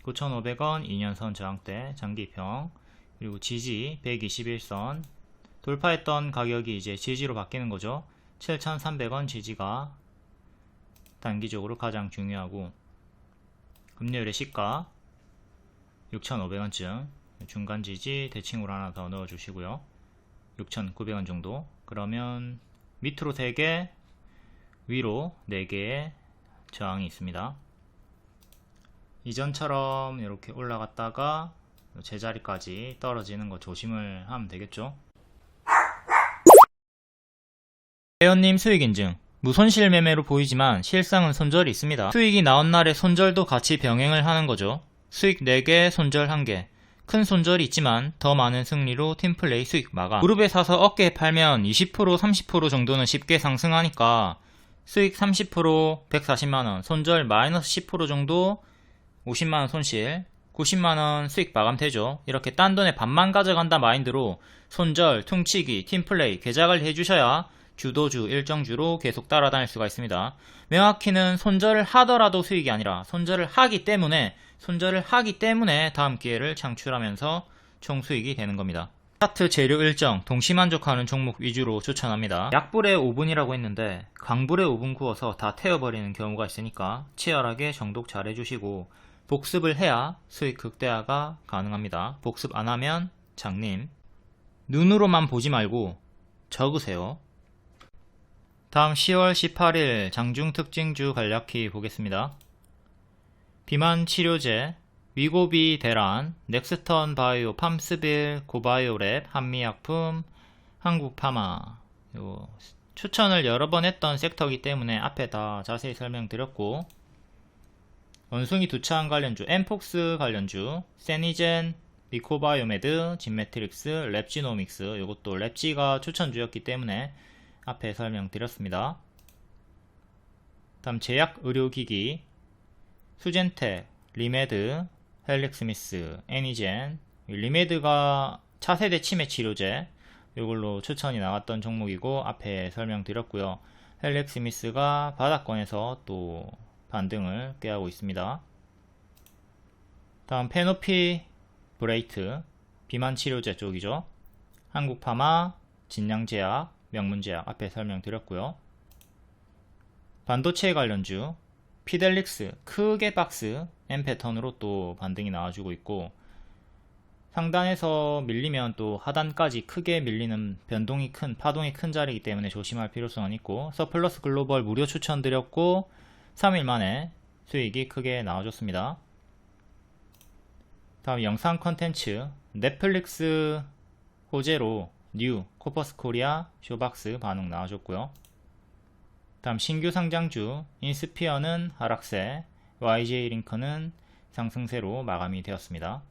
9,500원 2년선 저항대 장기 2평, 그리고 지지 121선 돌파했던 가격이 이제 지지로 바뀌는 거죠. 7,300원 지지가 단기적으로 가장 중요하고, 금요일의 시가 6,500원쯤 중간 지지 대칭으로 하나 더 넣어 주시고요. 6,900원 정도. 그러면 밑으로 3개, 위로 4개의 저항이 있습니다. 이전처럼 이렇게 올라갔다가 제자리까지 떨어지는 거 조심을 하면 되겠죠. 회원님 수익 인증. 무손실 매매로 보이지만 실상은 손절이 있습니다. 수익이 나온 날에 손절도 같이 병행을 하는 거죠. 수익 4개, 손절 1개. 큰 손절이 있지만 더 많은 승리로 팀플레이 수익 마감. 무릎에 사서 어깨에 팔면 20%, 30% 정도는 쉽게 상승하니까 수익 30%, 140만원, 손절 마이너스 10% 정도 50만원 손실, 90만원 수익 마감되죠. 이렇게 딴 돈에 반만 가져간다 마인드로 손절, 퉁치기, 팀플레이, 개작을 해주셔야 주도주, 일정주로 계속 따라다닐 수가 있습니다. 명확히는 손절을 하더라도 수익이 아니라 손절을 하기 때문에 다음 기회를 창출하면서 총 수익이 되는 겁니다. 차트 재료 일정, 동시만족하는 종목 위주로 추천합니다. 약불에 5분이라고 했는데 강불에 5분 구워서 다 태워버리는 경우가 있으니까 치열하게 정독 잘 해주시고 복습을 해야 수익 극대화가 가능합니다. 복습 안하면 장님. 눈으로만 보지 말고 적으세요. 다음 10월 18일 장중 특징주 간략히 보겠습니다. 비만 치료제, 위고비 대란, 넥스턴 바이오, 팜스빌, 고바이오랩, 한미약품, 한국파마. 추천을 여러 번 했던 섹터이기 때문에 앞에 다 자세히 설명드렸고, 원숭이 두차한 관련주, 엠폭스 관련주, 세니젠, 리코바이오메드, 진매트릭스, 랩지노믹스, 이것도 랩지가 추천주였기 때문에 앞에 설명드렸습니다. 다음 제약 의료기기, 수젠텍, 리메드, 헬릭스미스, 애니젠. 리메드가 차세대 치매 치료제, 이걸로 추천이 나왔던 종목이고 앞에 설명드렸고요. 헬릭스미스가 바닥권에서 또 반등을 꾀하고 있습니다. 다음 페노피 브레이트, 비만 치료제 쪽이죠. 한국파마, 진양제약, 명문제약 앞에 설명드렸고요. 반도체 관련주, 피델릭스 크게 박스 M 패턴으로 또 반등이 나와주고 있고, 상단에서 밀리면 또 하단까지 크게 밀리는 변동이 큰, 파동이 큰 자리이기 때문에 조심할 필요성은 있고, 서플러스 글로벌 무료 추천드렸고 3일 만에 수익이 크게 나와줬습니다. 다음 영상 컨텐츠, 넷플릭스 호재로 뉴, 코퍼스 코리아, 쇼박스 반응 나와줬고요. 다음 신규 상장주, 인스피어는 하락세, YJ 링크는 상승세로 마감이 되었습니다.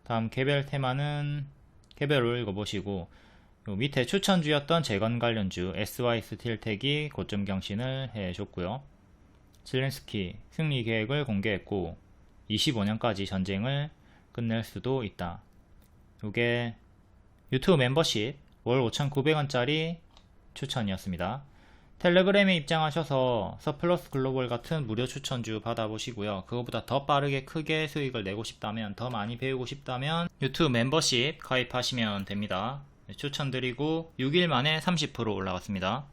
다음 개별 테마는 개별로 읽어보시고, 요 밑에 추천주였던 재건 관련주 SY 스틸텍이 고점 경신을 해줬고요. 젤렌스키 승리 계획을 공개했고 25년까지 전쟁을 끝낼 수도 있다. 요게 유튜브 멤버십 월 5,900원짜리 추천이었습니다. 텔레그램에 입장하셔서 서플러스 글로벌 같은 무료 추천주 받아보시고요. 그거보다 더 빠르게 크게 수익을 내고 싶다면, 더 많이 배우고 싶다면 유튜브 멤버십 가입하시면 됩니다. 추천드리고 6일 만에 30% 올라갔습니다.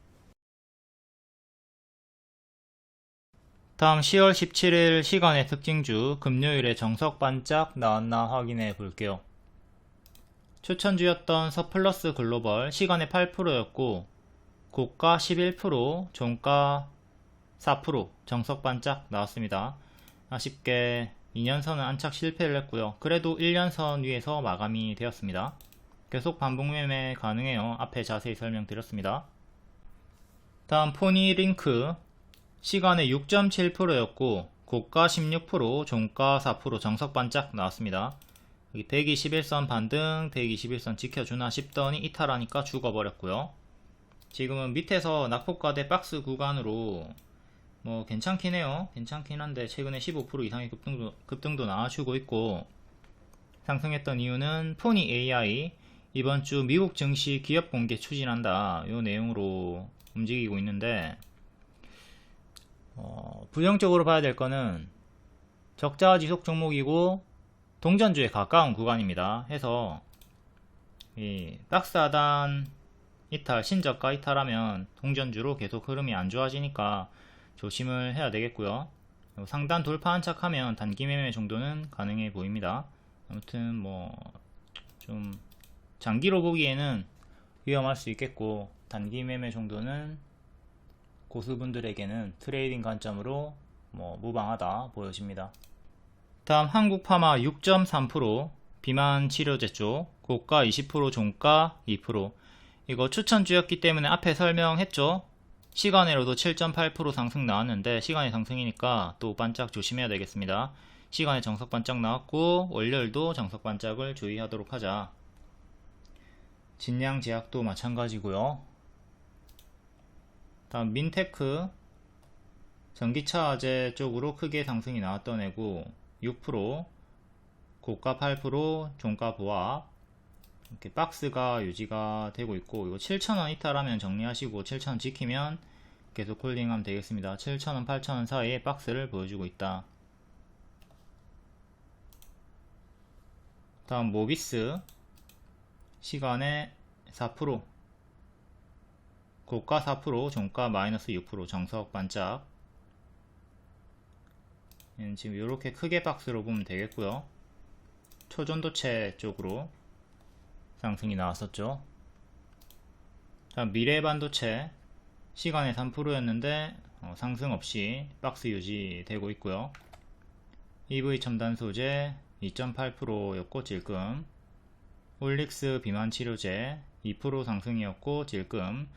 다음 10월 17일 시간의 특징주, 금요일에 정석 반짝 나왔나 확인해 볼게요. 추천주였던 서플러스 글로벌 시간에 8%였고 고가 11%, 종가 4% 정석 반짝 나왔습니다. 아쉽게 2년선은 안착 실패를 했고요. 그래도 1년선 위에서 마감이 되었습니다. 계속 반복 매매 가능해요. 앞에 자세히 설명드렸습니다. 다음 포니링크 시간에 6.7%였고 고가 16%, 종가 4% 정석 반짝 나왔습니다. 여기 121선 반등, 121선 지켜주나 싶더니 이탈하니까 죽어버렸고요. 지금은 밑에서 낙폭과대 박스 구간으로 뭐 괜찮긴 해요. 괜찮긴 한데 최근에 15% 이상의 급등도 나와주고 있고, 상승했던 이유는 포니 AI 이번 주 미국 증시 기업 공개 추진한다 요 내용으로 움직이고 있는데, 부정적으로 봐야 될 거는 적자 지속 종목이고 동전주에 가까운 구간입니다. 해서 이 박스 하단 이탈, 신저가 이탈하면 동전주로 계속 흐름이 안 좋아지니까 조심을 해야 되겠고요. 상단 돌파 안착하면 단기 매매 정도는 가능해 보입니다. 아무튼 뭐 좀 장기로 보기에는 위험할 수 있겠고, 단기 매매 정도는 고수분들에게는 트레이딩 관점으로 뭐 무방하다 보여집니다. 다음 한국파마 6.3%, 비만 치료제 쪽 고가 20%, 종가 2%. 이거 추천주였기 때문에 앞에 설명했죠. 시간으로도 7.8% 상승 나왔는데 시간의 상승이니까 또 반짝 조심해야 되겠습니다. 시간에 정석 반짝 나왔고 월요일도 정석 반짝을 주의하도록 하자. 진양제약도 마찬가지고요. 다음 민테크 전기차제 쪽으로 크게 상승이 나왔던 애고 6%, 고가 8%, 종가 보합. 이렇게 박스가 유지가 되고 있고, 이거 7,000원 이탈하면 정리하시고 7,000원 지키면 계속 홀딩하면 되겠습니다. 7,000원, 8,000원 사이에 박스를 보여주고 있다. 다음 모비스 시간에 4%, 고가 4%, 종가 마이너스 6%, 정석 반짝. 지금 이렇게 크게 박스로 보면 되겠고요. 초전도체 쪽으로 상승이 나왔었죠. 다음 미래반도체 시간에 3%였는데 상승 없이 박스 유지되고 있고요. EV 첨단 소재 2.8%였고 질금, 홀릭스 비만 치료제 2% 상승이었고 질금.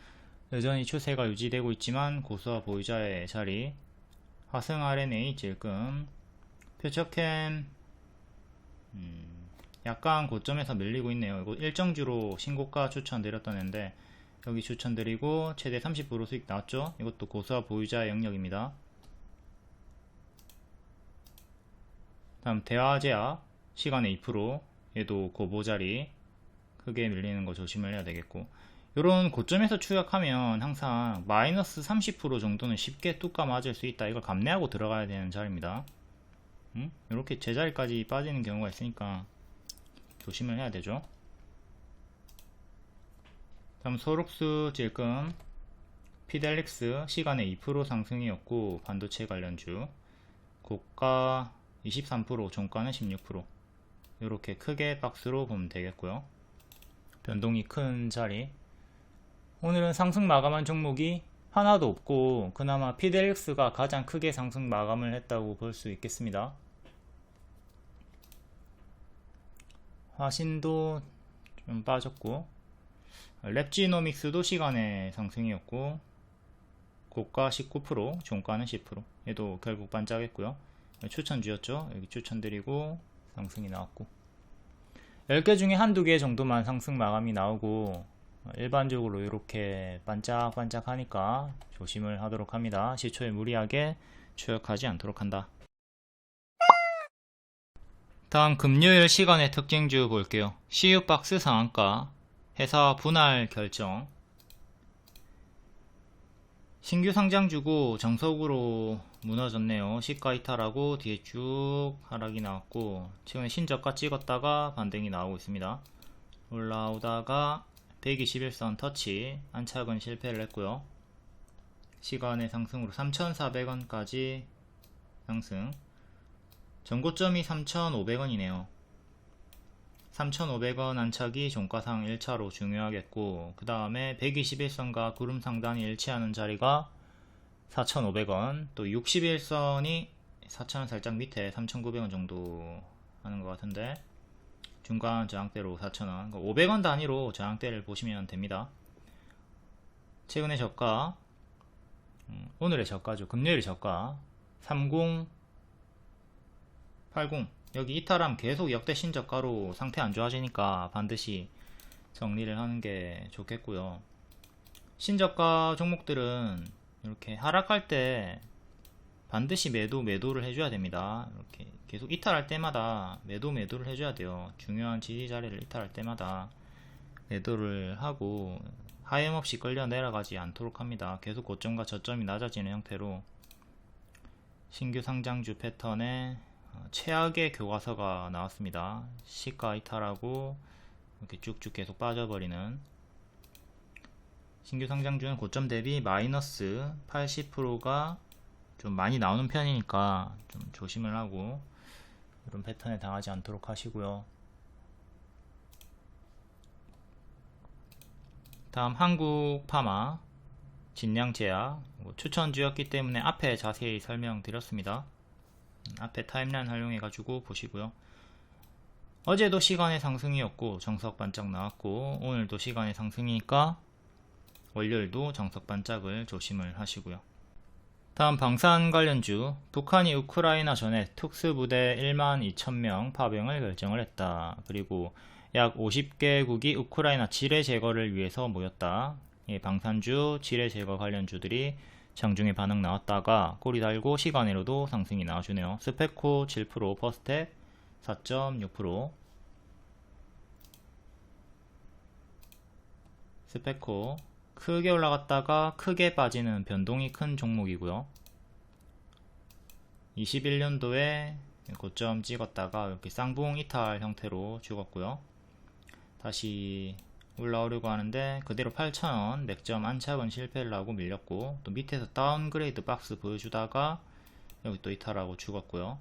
여전히 추세가 유지되고 있지만 고수와 보유자의 자리, 화승 RNA 질금, 표적캠 약간 고점에서 밀리고 있네요. 이거 일정주로 신고가 추천드렸던 앤데 여기 추천드리고 최대 30% 수익 나왔죠. 이것도 고수와 보유자의 영역입니다. 다음 대화제약 시간에 2%, 얘도 고보자리 크게 밀리는 거 조심을 해야 되겠고, 이런 고점에서 추격하면 항상 마이너스 30% 정도는 쉽게 뚜까 맞을 수 있다. 이걸 감내하고 들어가야 되는 자리입니다. 이렇게 제자리까지 빠지는 경우가 있으니까 조심을 해야 되죠. 다음 소록수 질금, 피델릭스 시간에 2% 상승이었고 반도체 관련주, 고가 23%, 종가는 16%. 이렇게 크게 박스로 보면 되겠고요. 변동이 큰 자리. 오늘은 상승 마감한 종목이 하나도 없고 그나마 피델릭스가 가장 크게 상승 마감을 했다고 볼 수 있겠습니다. 화신도 좀 빠졌고, 랩지노믹스도 시간에 상승이었고 고가 19%, 종가는 10%. 얘도 결국 반짝했고요. 추천주였죠. 여기 추천드리고 상승이 나왔고, 10개 중에 한두 개 정도만 상승 마감이 나오고 일반적으로 이렇게 반짝반짝 하니까 조심을 하도록 합니다. 시초에 무리하게 추격하지 않도록 한다. 다음 금요일 시간의 특징주 볼게요. CU박스 상한가, 회사 분할 결정, 신규 상장주고 정석으로 무너졌네요. 시가 이탈하고 뒤에 쭉 하락이 나왔고 최근에 신저가 찍었다가 반등이 나오고 있습니다. 올라오다가 121선 터치, 안착은 실패를 했고요. 시간의 상승으로 3,400원까지 상승. 전고점이 3,500원이네요. 3,500원 안착이 종가상 1차로 중요하겠고, 그 다음에 121선과 구름 상단이 일치하는 자리가 4,500원, 또 61선이 4,000원 살짝 밑에 3,900원 정도 하는 것 같은데 중간 저항대로 4,000원, 500원 단위로 저항대를 보시면 됩니다. 최근의 저가, 오늘의 저가죠. 금요일 저가 3080, 여기 이탈하면 계속 역대 신저가로 상태 안 좋아지니까 반드시 정리를 하는 게 좋겠고요. 신저가 종목들은 이렇게 하락할 때 반드시 매도를 해줘야 됩니다. 이렇게 계속 이탈할 때마다 매도를 해줘야 돼요. 중요한 지지 자리를 이탈할 때마다 매도를 하고 하염없이 끌려 내려가지 않도록 합니다. 계속 고점과 저점이 낮아지는 형태로 신규 상장주 패턴의 최악의 교과서가 나왔습니다. 시가 이탈하고 이렇게 쭉쭉 계속 빠져버리는, 신규 상장주는 고점 대비 마이너스 80%가 좀 많이 나오는 편이니까 좀 조심을 하고 이런 패턴에 당하지 않도록 하시고요. 다음 한국파마, 진양제약 추천주였기 때문에 앞에 자세히 설명드렸습니다. 앞에 타임라인 활용해 가지고 보시고요. 어제도 시간의 상승이었고 정석 반짝 나왔고 오늘도 시간의 상승이니까 월요일도 정석 반짝을 조심을 하시고요. 다음 방산 관련주, 북한이 우크라이나 전에 특수부대 12,000명 파병을 결정을 했다. 그리고 약 50개국이 우크라이나 지뢰 제거를 위해서 모였다. 방산주, 지뢰 제거 관련주들이 장중에 반응 나왔다가 꼬리 달고 시간으로도 상승이 나와주네요. 스페코 7%, 퍼스텍 4.6%, 스페코 크게 올라갔다가 크게 빠지는 변동이 큰 종목이고요. 21년도에 고점 찍었다가 이렇게 쌍봉 이탈 형태로 죽었고요. 다시 올라오려고 하는데 그대로 8,000원 맥점 안착은 실패를 하고 밀렸고, 또 밑에서 다운그레이드 박스 보여주다가 여기 또 이탈하고 죽었고요.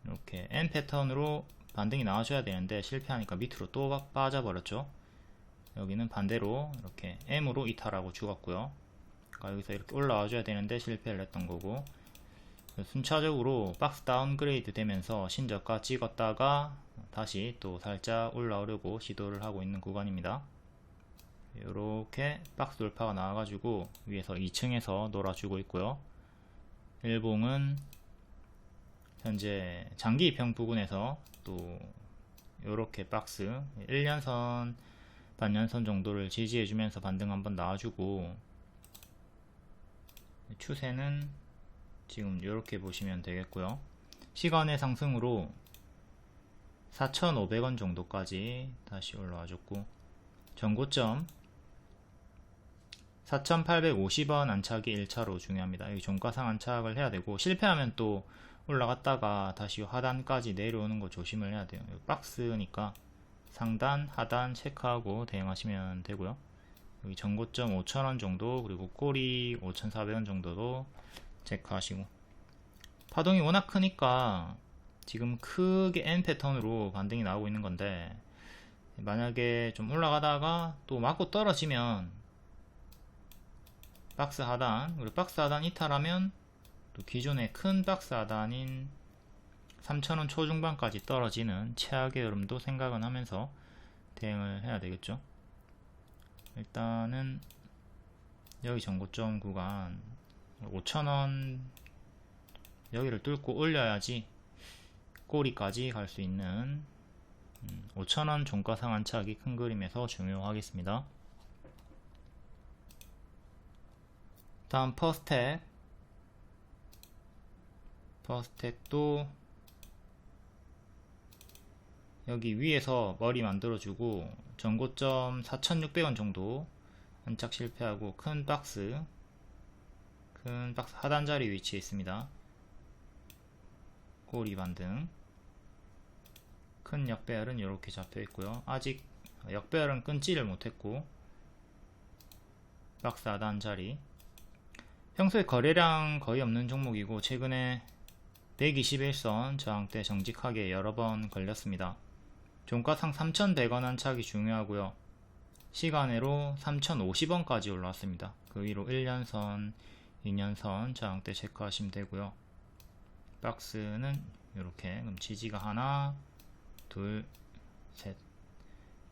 이렇게 N 패턴으로 반등이 나와줘야 되는데 실패하니까 밑으로 또 빠져버렸죠. 여기는 반대로 이렇게 M으로 이탈하고 죽었고요. 그러니까 여기서 이렇게 올라와줘야 되는데 실패를 했던 거고, 순차적으로 박스 다운그레이드 되면서 신저가 찍었다가 다시 또 살짝 올라오려고 시도를 하고 있는 구간입니다. 이렇게 박스 돌파가 나와가지고 위에서 2층에서 놀아주고 있고요. 일봉은 현재 장기 입형 부근에서 또 이렇게 박스 1년선 반년선 정도를 지지해주면서 반등 한번 나와주고, 추세는 지금 이렇게 보시면 되겠고요. 시간의 상승으로 4,500원 정도까지 다시 올라와줬고, 전고점 4,850원 안착이 1차로 중요합니다. 여기 종가상 안착을 해야 되고, 실패하면 또 올라갔다가 다시 하단까지 내려오는 거 조심을 해야 돼요. 박스니까 상단 하단 체크하고 대응하시면 되고요. 여기 전고점 5,000원 정도, 그리고 꼬리 5,400원 정도도 체크하시고, 파동이 워낙 크니까 지금 크게 N 패턴으로 반등이 나오고 있는 건데, 만약에 좀 올라가다가 또 맞고 떨어지면 박스 하단, 그리고 박스 하단 이탈하면 또 기존의 큰 박스 하단인 3,000원 초중반까지 떨어지는 최악의 흐름도 생각은 하면서 대응을 해야 되겠죠. 일단은 여기 전고점 구간 5,000원 여기를 뚫고 올려야지 꼬리까지 갈 수 있는 5,000원 종가상 안착이 큰 그림에서 중요하겠습니다. 다음 퍼스텍도 여기 위에서 머리 만들어주고 전고점 4,600원 정도 안착 실패하고 큰 박스 하단자리 위치에 있습니다. 꼬리 반등, 큰 역배열은 이렇게 잡혀 있고요. 아직 역배열은 끊지를 못했고, 박스 하단 자리, 평소에 거래량 거의 없는 종목이고 최근에 121선 저항대 정직하게 여러 번 걸렸습니다. 종가상 3,100원 안착이 중요하고요. 시간으로 3,050원까지 올라왔습니다. 그 위로 1년선, 2년선 저항대 체크하시면 되고요. 박스는 이렇게 그럼 지지가 하나, 둘, 셋,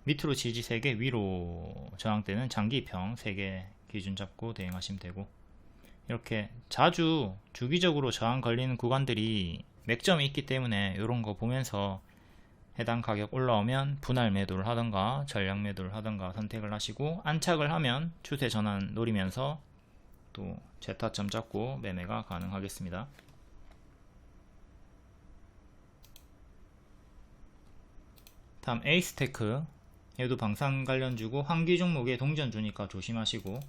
밑으로 지지 3개, 위로 저항대는 장기평 3개 기준 잡고 대응하시면 되고, 이렇게 자주 주기적으로 저항 걸리는 구간들이 맥점이 있기 때문에 이런 거 보면서 해당 가격 올라오면 분할 매도를 하던가 전량 매도를 하던가 선택을 하시고, 안착을 하면 추세 전환 노리면서 또 재타점 잡고 매매가 가능하겠습니다. 다음 에이스테크, 얘도 방산 관련주고 환기 종목에 동전 주니까 조심하시고,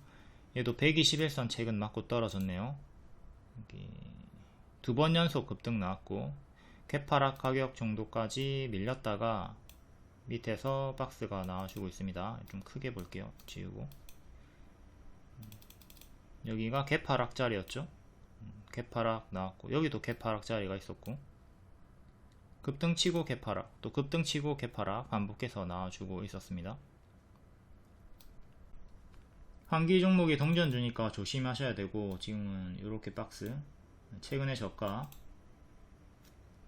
얘도 121선 최근 맞고 떨어졌네요. 두 번 연속 급등 나왔고 갭하락 가격 정도까지 밀렸다가 밑에서 박스가 나와주고 있습니다. 좀 크게 볼게요. 지우고, 여기가 갭하락 자리였죠. 갭하락 나왔고, 여기도 갭하락 자리가 있었고, 급등치고 갭하락, 또 급등치고 갭하락 반복해서 나와주고 있었습니다. 환기 종목이 동전 주니까 조심하셔야 되고, 지금은 이렇게 박스, 최근에 저가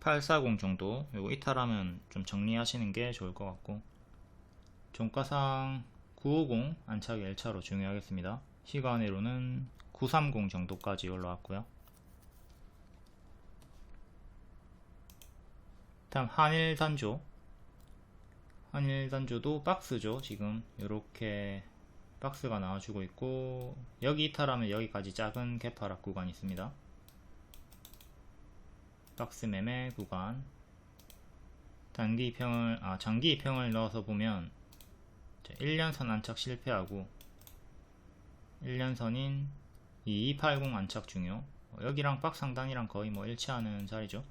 840 정도, 요거 이탈하면 좀 정리하시는 게 좋을 것 같고, 종가상 950 안착이 1차로 중요하겠습니다. 시간으로는 930 정도까지 올라왔고요. 다음 한일단조, 한일단조도 박스죠. 지금 이렇게 박스가 나와주고 있고, 여기 이탈하면 여기까지 작은 갭하락 구간이 있습니다. 박스 매매 구간, 장기 이평을 넣어서 보면 1년선 안착 실패하고 1년선인 2280 안착 중요, 여기랑 박스 상단이랑 거의 일치하는 자리죠.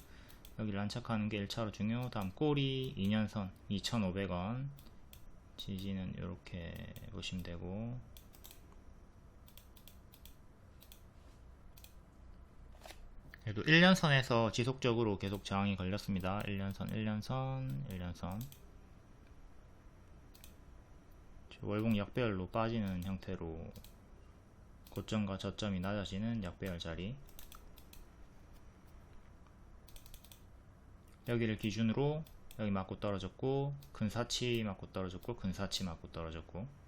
여기를 안착하는 게 1차로 중요. 다음 꼬리 2년선 2,500원, 지지는 이렇게 보시면 되고, 그래도 1년선에서 지속적으로 계속 저항이 걸렸습니다. 1년선 월봉 약배열로 빠지는 형태로 고점과 저점이 낮아지는 약배열 자리, 여기를 기준으로 여기 맞고 떨어졌고, 근사치 맞고 떨어졌고, 근사치 맞고 떨어졌고,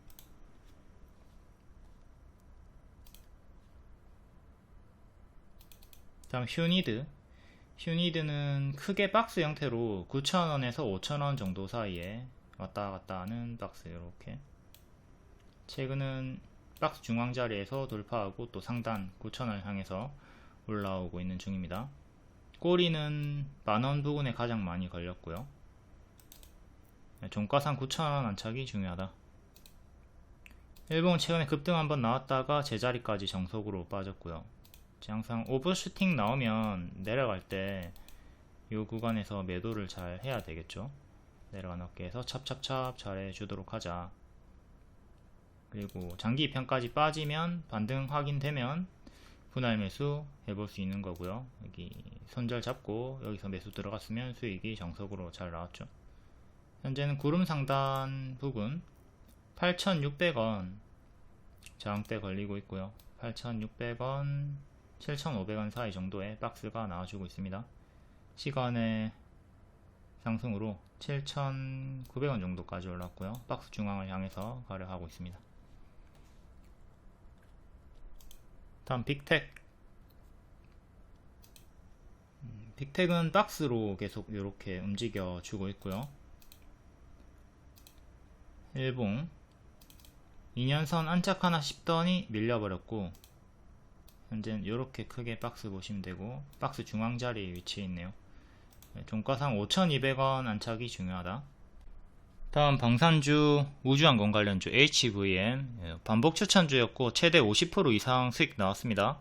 다음 휴니드는 크게 박스 형태로 9,000원에서 5,000원 정도 사이에 왔다 갔다 하는 박스, 이렇게 최근은 박스 중앙 자리에서 돌파하고 또 상단 9,000원을 향해서 올라오고 있는 중입니다. 꼬리는 만원 부근에 가장 많이 걸렸고요. 종가상 9,000원 안착이 중요하다. 일봉은 최근에 급등 한번 나왔다가 제자리까지 정석으로 빠졌고요. 항상 오버슈팅 나오면 내려갈 때 이 구간에서 매도를 잘 해야 되겠죠. 내려가는 어깨에서 찹찹찹 잘 해주도록 하자. 그리고 장기 입형까지 빠지면 반등 확인되면 분할 매수 해볼 수 있는 거고요. 여기 손절 잡고 여기서 매수 들어갔으면 수익이 정석으로 잘 나왔죠. 현재는 구름 상단 부근 8,600원 저항대 걸리고 있고요. 8,600원 7,500원 사이 정도의 박스가 나와주고 있습니다. 시간의 상승으로 7,900원 정도까지 올랐고요. 박스 중앙을 향해서 가려하고 있습니다. 다음 빅텍은 박스로 계속 이렇게 움직여 주고 있고요. 일봉 2년선 안착하나 싶더니 밀려버렸고, 현재는 이렇게 크게 박스 보시면 되고, 박스 중앙 자리에 위치해 있네요. 종가상 5,200원 안착이 중요하다. 다음 방산주 우주항공 관련주 HVM 반복 추천주였고 최대 50% 이상 수익 나왔습니다.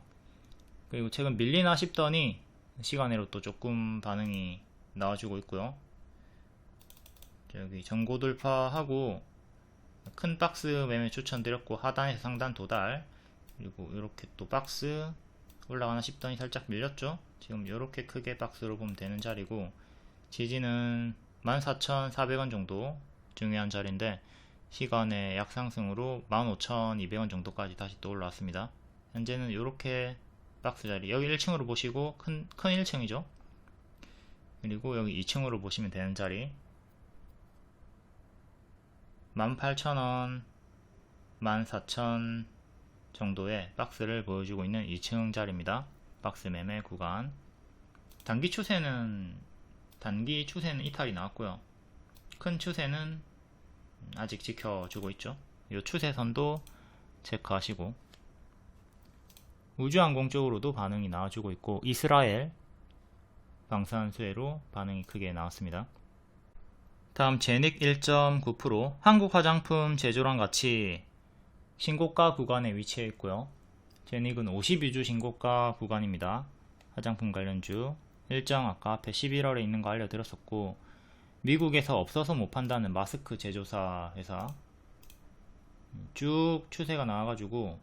그리고 최근 밀리나 싶더니 시간으로 또 조금 반응이 나와주고 있고요. 여기 전고 돌파하고 큰 박스 매매 추천드렸고 하단에서 상단 도달, 그리고 이렇게 또 박스 올라가나 싶더니 살짝 밀렸죠. 지금 이렇게 크게 박스로 보면 되는 자리고, 지지는 14,400원 정도 중요한 자리인데 시간의 약상승으로 15,200원 정도까지 다시 또 올라왔습니다. 현재는 이렇게 박스 자리, 여기 1층으로 보시고 큰 1층이죠. 그리고 여기 2층으로 보시면 되는 자리 18,000원 14,000 정도의 박스를 보여주고 있는 2층 자리입니다. 박스 매매 구간. 단기 추세는 이탈이 나왔고요. 큰 추세는 아직 지켜주고 있죠. 이 추세선도 체크하시고, 우주항공 쪽으로도 반응이 나와주고 있고, 이스라엘 방산수혜로 반응이 크게 나왔습니다. 다음 제닉 1.9%, 한국 화장품 제조랑 같이 신고가 구간에 위치해 있고요. 제닉은 50유주 신고가 구간입니다. 화장품 관련주 일정 아까 앞에 11월에 있는 거 알려드렸었고, 미국에서 없어서 못 판다는 마스크 제조사 회사 쭉 추세가 나와가지고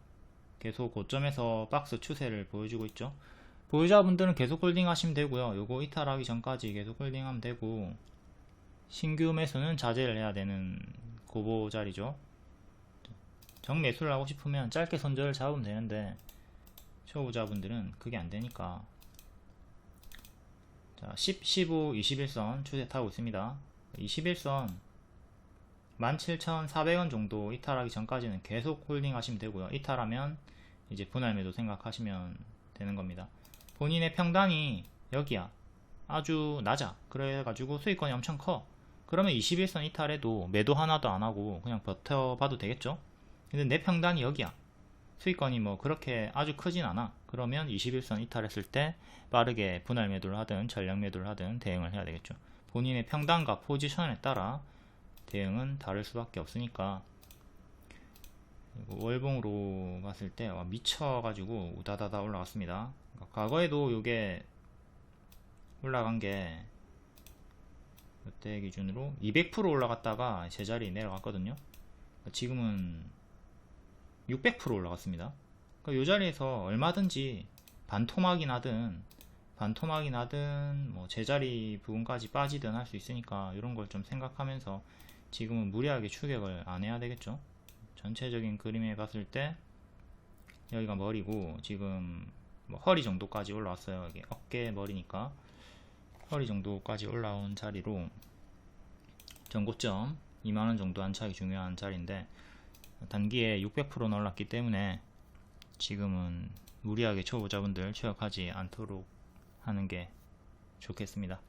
계속 고점에서 박스 추세를 보여주고 있죠. 보유자분들은 계속 홀딩 하시면 되고요. 요거 이탈하기 전까지 계속 홀딩 하면 되고, 신규 매수는 자제를 해야 되는 고보 자리죠. 정매수를 하고 싶으면 짧게 손절을 잡으면 되는데, 초보자분들은 그게 안 되니까. 자, 10, 15, 21선 추세 타고 있습니다. 21선 17,400원 정도 이탈하기 전까지는 계속 홀딩 하시면 되고요. 이탈하면 이제 분할 매도 생각하시면 되는 겁니다. 본인의 평단이 여기야, 아주 낮아, 그래가지고 수익권이 엄청 커. 그러면 21선 이탈해도 매도 하나도 안하고 그냥 버텨봐도 되겠죠. 근데 내 평단이 여기야, 수익권이 뭐 그렇게 아주 크진 않아. 그러면 21선 이탈했을 때 빠르게 분할 매도를 하든 전량 매도를 하든 대응을 해야 되겠죠. 본인의 평단과 포지션에 따라 대응은 다를 수밖에 없으니까. 월봉으로 봤을 때 미쳐가지고 우다다다 올라갔습니다. 그러니까 과거에도 요게 올라간 게 이때 기준으로 200% 올라갔다가 제자리 내려갔거든요. 지금은 600% 올라갔습니다. 그러니까 요 자리에서 얼마든지 반토막이 나든 뭐 제자리 부분까지 빠지든 할 수 있으니까 이런 걸 좀 생각하면서 지금은 무리하게 추격을 안 해야 되겠죠. 전체적인 그림에 봤을 때 여기가 머리고, 지금 뭐 허리 정도까지 올라왔어요. 이게 어깨 머리니까 허리 정도까지 올라온 자리로 전고점 2만원 정도 안착이 중요한 자리인데, 단기에 600%는 올랐기 때문에 지금은 무리하게 초보자분들 추격하지 않도록 하는 게 좋겠습니다.